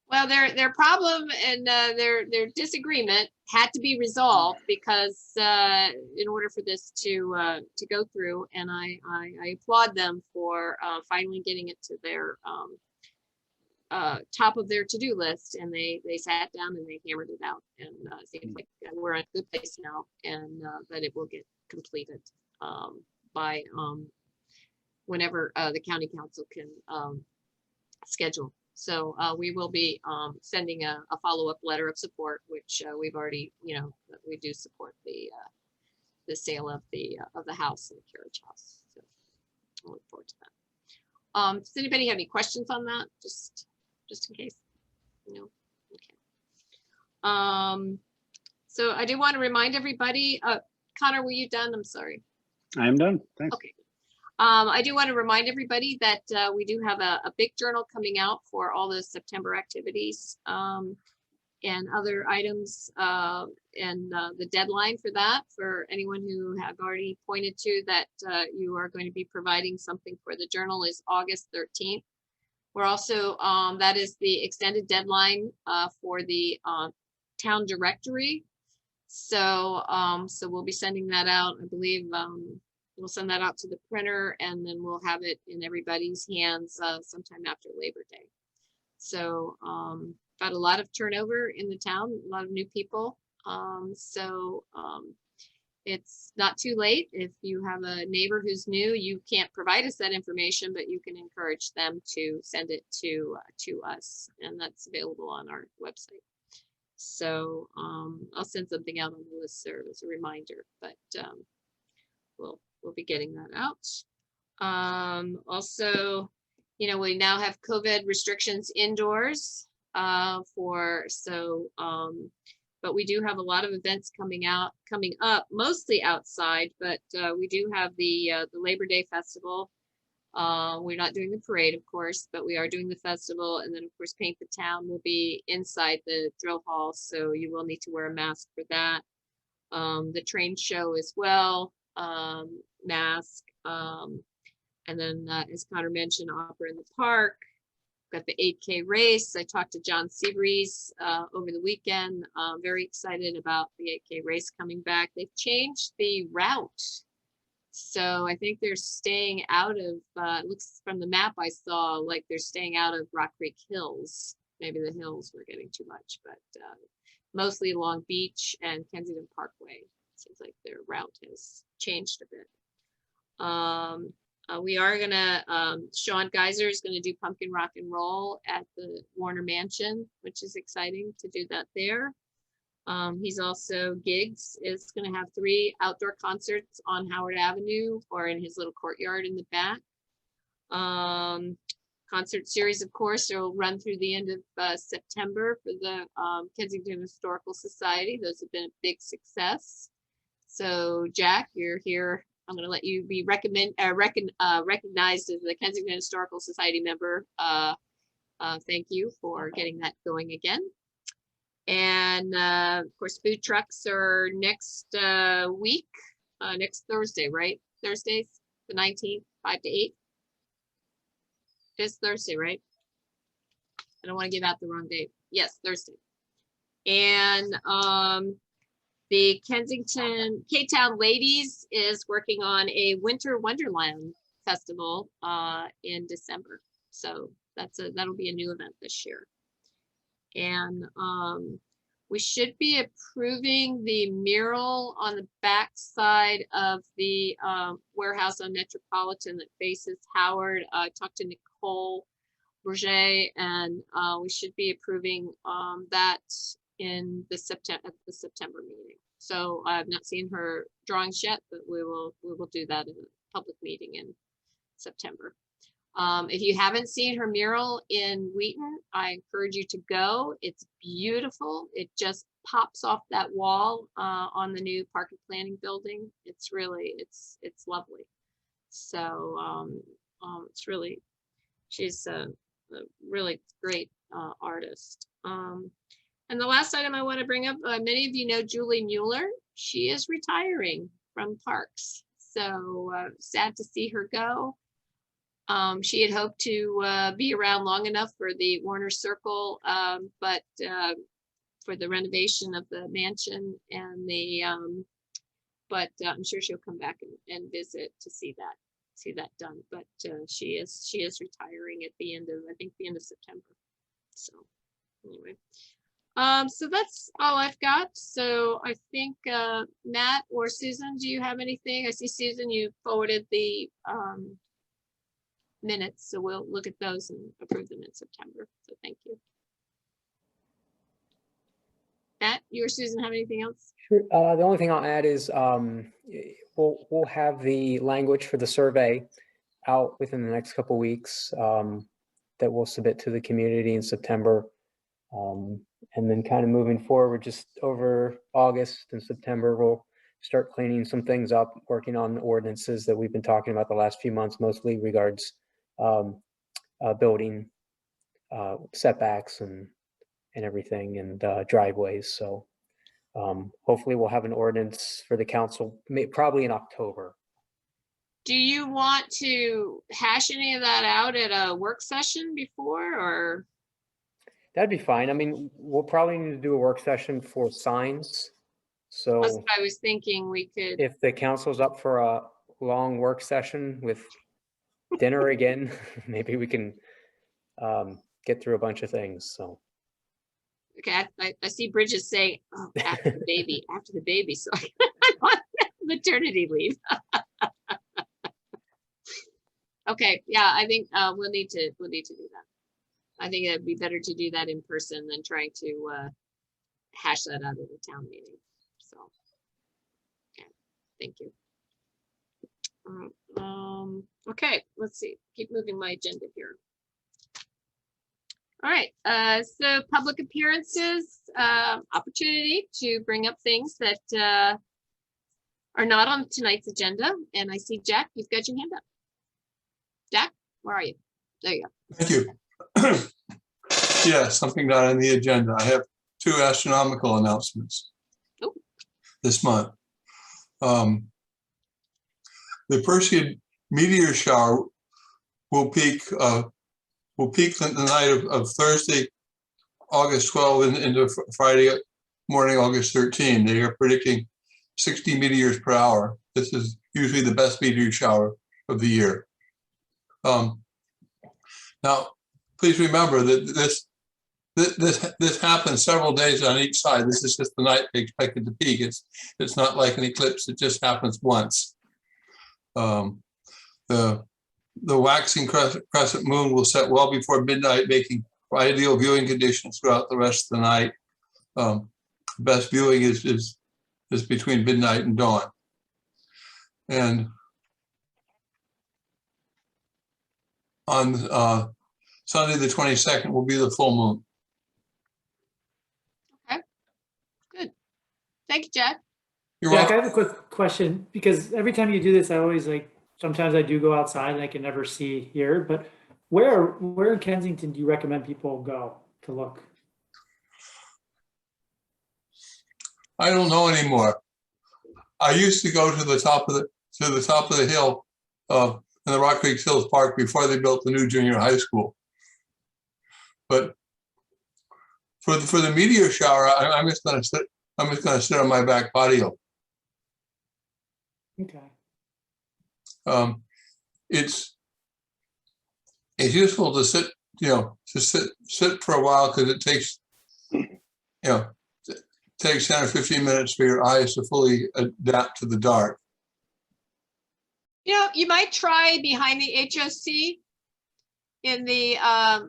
Well, their problem and their disagreement had to be resolved, because in order for this to go through, and I applaud them for finally getting it to their top of their to-do list, and they sat down and they hammered it out, and it seems like we're in a good place now, and that it will get completed by whenever the county council can schedule. So we will be sending a follow-up letter of support, which we've already, we do support the sale of the house and the carriage house. So I look forward to that. Does anybody have any questions on that? Just in case. No. Okay. So I do want to remind everybody. Connor, were you done? I'm sorry. I am done. Thanks. Okay. I do want to remind everybody that we do have a big journal coming out for all the September activities and other items, and the deadline for that, for anyone who have already pointed to that you are going to be providing something for the journal, is August 13th. We're also, that is the extended deadline for the town directory. So, so we'll be sending that out, I believe. We'll send that out to the printer, and then we'll have it in everybody's hands sometime after Labor Day. So got a lot of turnover in the town, a lot of new people. It's not too late. If you have a neighbor who's new, you can't provide us that information, but you can encourage them to send it to us, and that's available on our website. So I'll send something out on the listserv as a reminder, but we'll be getting that out. Also, we now have COVID restrictions indoors but we do have a lot of events coming up, mostly outside, but we do have the Labor Day Festival We're not doing the parade, of course, but we are doing the festival. And then, of course, Paint the Town will be inside the drill hall, so you will need to wear a mask for that. The train show as well, mask. And then, as Connor mentioned, Opera in the Park. Got the 8K race. I talked to John Seabreeze over the weekend. Very excited about the 8K race coming back. They've changed the route. So I think they're staying out of, it looks from the map I saw, like they're staying out of Rock Creek Hills. Maybe the hills were getting too much, but mostly along Beach and Kensington Parkway. Seems like their route has changed a bit. We are gonna, Sean Geiser is gonna do Pumpkin Rock and Roll at the Warner Mansion, which is exciting to do that there. He's also, Gigs is gonna have 3 outdoor concerts on Howard Avenue or in his little courtyard in the back. Concert series, of course, will run through the end of September for the Kensington Historical Society. Those have been a big success. So Jack, you're here. I'm going to let you be recognized as the Kensington Historical Society member. Thank you for getting that going again. And of course, food trucks are next week, next Thursday, right? Thursdays, the 19th, 5 to 8. It's Thursday, right? I don't want to give out the wrong date. Yes, Thursday. And the Kensington K-Town Ladies is working on a Winter Wonderland Festival in December. So that'll be a new event this year. And we should be approving the mural on the back side of the warehouse on Metropolitan that faces Howard. I talked to Nicole Bourget, and we should be approving that in the September meeting. So I've not seen her drawings yet, but we will do that in a public meeting in September. If you haven't seen her mural in Wheaton, I encourage you to go. It's beautiful. It just pops off that wall on the new Park and Planning building. It's really, it's lovely. So it's really, she's a really great artist. And the last item I want to bring up, many of you know Julie Mueller. She is retiring from parks. So sad to see her go. She had hoped to be around long enough for the Warner Circle, but for the renovation of the mansion and the, but I'm sure she'll come back and visit to see that done. But she is retiring at the end of, I think the end of September. So anyway, so that's all I've got. So I think Matt or Susan, do you have anything? I see Susan, you forwarded the minutes, so we'll look at those and approve them in September. So thank you. Matt, you or Susan have anything else? Sure. The only thing I'll add is we'll have the language for the survey out within the next couple of weeks that we'll submit to the community in September. And then kind of moving forward, just over August and September, we'll start cleaning some things up, working on ordinances that we've been talking about the last few months, mostly regards building setbacks and everything, and driveways. So hopefully we'll have an ordinance for the council probably in October. Do you want to hash any of that out at a work session before, or? That'd be fine. I mean, we'll probably need to do a work session for signs. So that's what I was thinking. We could, if the council's up for a long work session with dinner again, maybe we can get through a bunch of things. So okay, I see Bridget saying, oh, after the baby, so I want maternity leave. Okay, yeah, I think we'll need to do that. I think it'd be better to do that in person than trying to hash that out at a town meeting. So yeah, thank you. Okay, let's see, keep moving my agenda here. All right, so public appearances, opportunity to bring up things that are not on tonight's agenda. And I see Jack, you've got your hand up. Jack? Where are you? There you go. Thank you. Yeah, something not on the agenda. I have 2 astronomical announcements Oh. this month. The Perseid meteor shower will peak the night of Thursday, August 12 into Friday morning, August 13. They are predicting 60 meteors per hour. This is usually the best meteor shower of the year. Now, please remember that this happens several days on each side. This is just the night they expect it to peak. It's not like an eclipse. It just happens once. The waxing crescent moon will set well before midnight, making ideal viewing conditions throughout the rest of the night. Best viewing is between midnight and dawn. And on Sunday the 22nd will be the full moon. Okay, good. Thank you, Jack. You're Jack, welcome. I have a quick question, because every time you do this, I always sometimes I do go outside and I can never see here, but where in Kensington do you recommend people go to look? I don't know anymore. I used to go to the top of the hill in the Rock Creek Hills Park before they built the new junior high school. But for the meteor shower, I'm just going to sit on my back patio. Okay. It's useful to sit, sit for a while, because it takes, takes 10 or 15 minutes for your eyes to fully adapt to the dark. You might try behind the HOC in the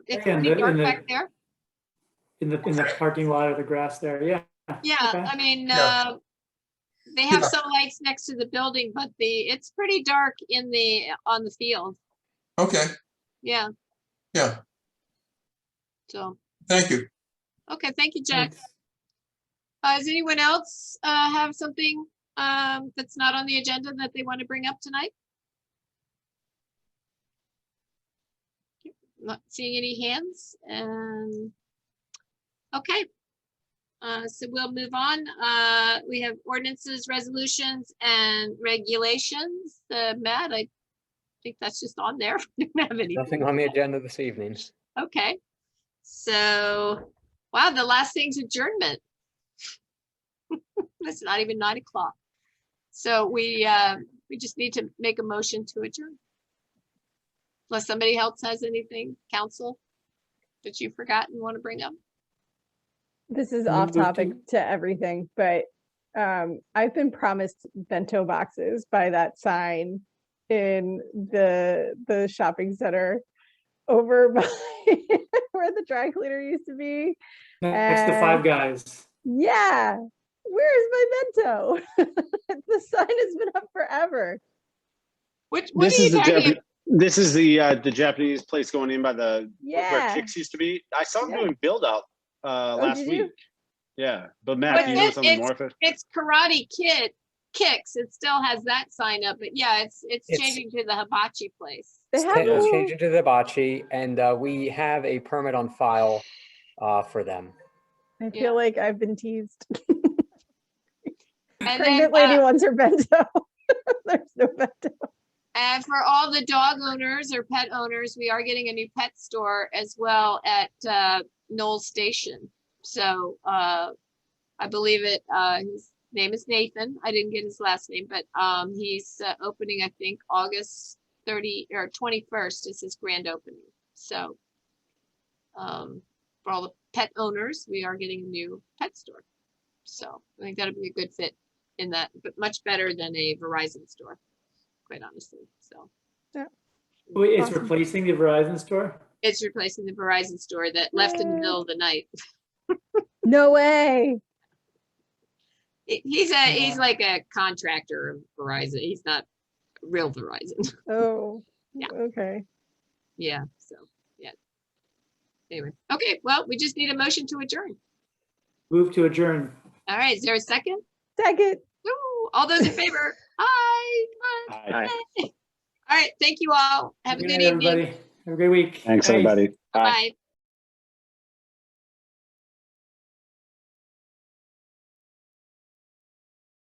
it's pretty dark back there. In the parking lot or the grass there, yeah. Yeah, Okay. I mean, Yeah. they have Yeah. some lights next to the building, but it's pretty dark on the field. Okay. Yeah. Yeah. So, Thank you. okay, thank you, Jack. Thanks. Does anyone else have something that's not on the agenda that they want to bring up tonight? Not seeing any hands. And okay. So we'll move on. We have ordinances, resolutions, and regulations. Matt, I think that's just on there. We don't have anything. Nothing on the agenda this evening. Okay. So, wow, the last thing's adjournment. It's not even 9 o'clock. So we just need to make a motion to adjourn. Unless somebody else has anything, council, that you forgot and want to bring up. This is Move off to- topic to everything, but I've been promised bento boxes by that sign in the shopping center over by where the dry cleaner used to be. Next to Five Guys. Yeah, where's my bento? The sign has been up forever. What This are you is the talking about? This is the Japanese place going in by where Yeah. Kicks used to be. I saw them Yeah. doing build out last did you? week. Yeah, but Matt, But do you know something more of it? It's Karate Kid Kicks. It still has that sign up, but yeah, it's It's- changing to the hibachi place. They have It's little- changing to the hibachi, and we have a permit on file for them. I feel Yeah. like I've been teased. And Pregnant then, lady wants her bento. There's no bento. and for all the dog owners or pet owners, we are getting a new pet store as well at Knowles Station. So I believe his name is Nathan. I didn't get his last name, but he's opening, I think, August 30 or 21st is his grand opening. So for all the pet owners, we are getting a new pet store. So I think that'll be a good fit in that, but much better than a Verizon store, quite honestly. So Wait, it's Awesome. replacing the Verizon store? it's replacing the Verizon store that left in the middle of the night. No way. He's Yeah. like a contractor of Verizon. He's not real Verizon. Oh, Yeah. okay. Yeah. So yeah. Anyway. Okay. Well, we just need a motion to adjourn. Move to adjourn. All right. Is there a second? Second. Woo! All those in favor? Aye. Aye. Hi. All right. Thank you all. Have a Good good night, evening. everybody. Have a great week. Thanks, Bye. everybody. Bye. Bye.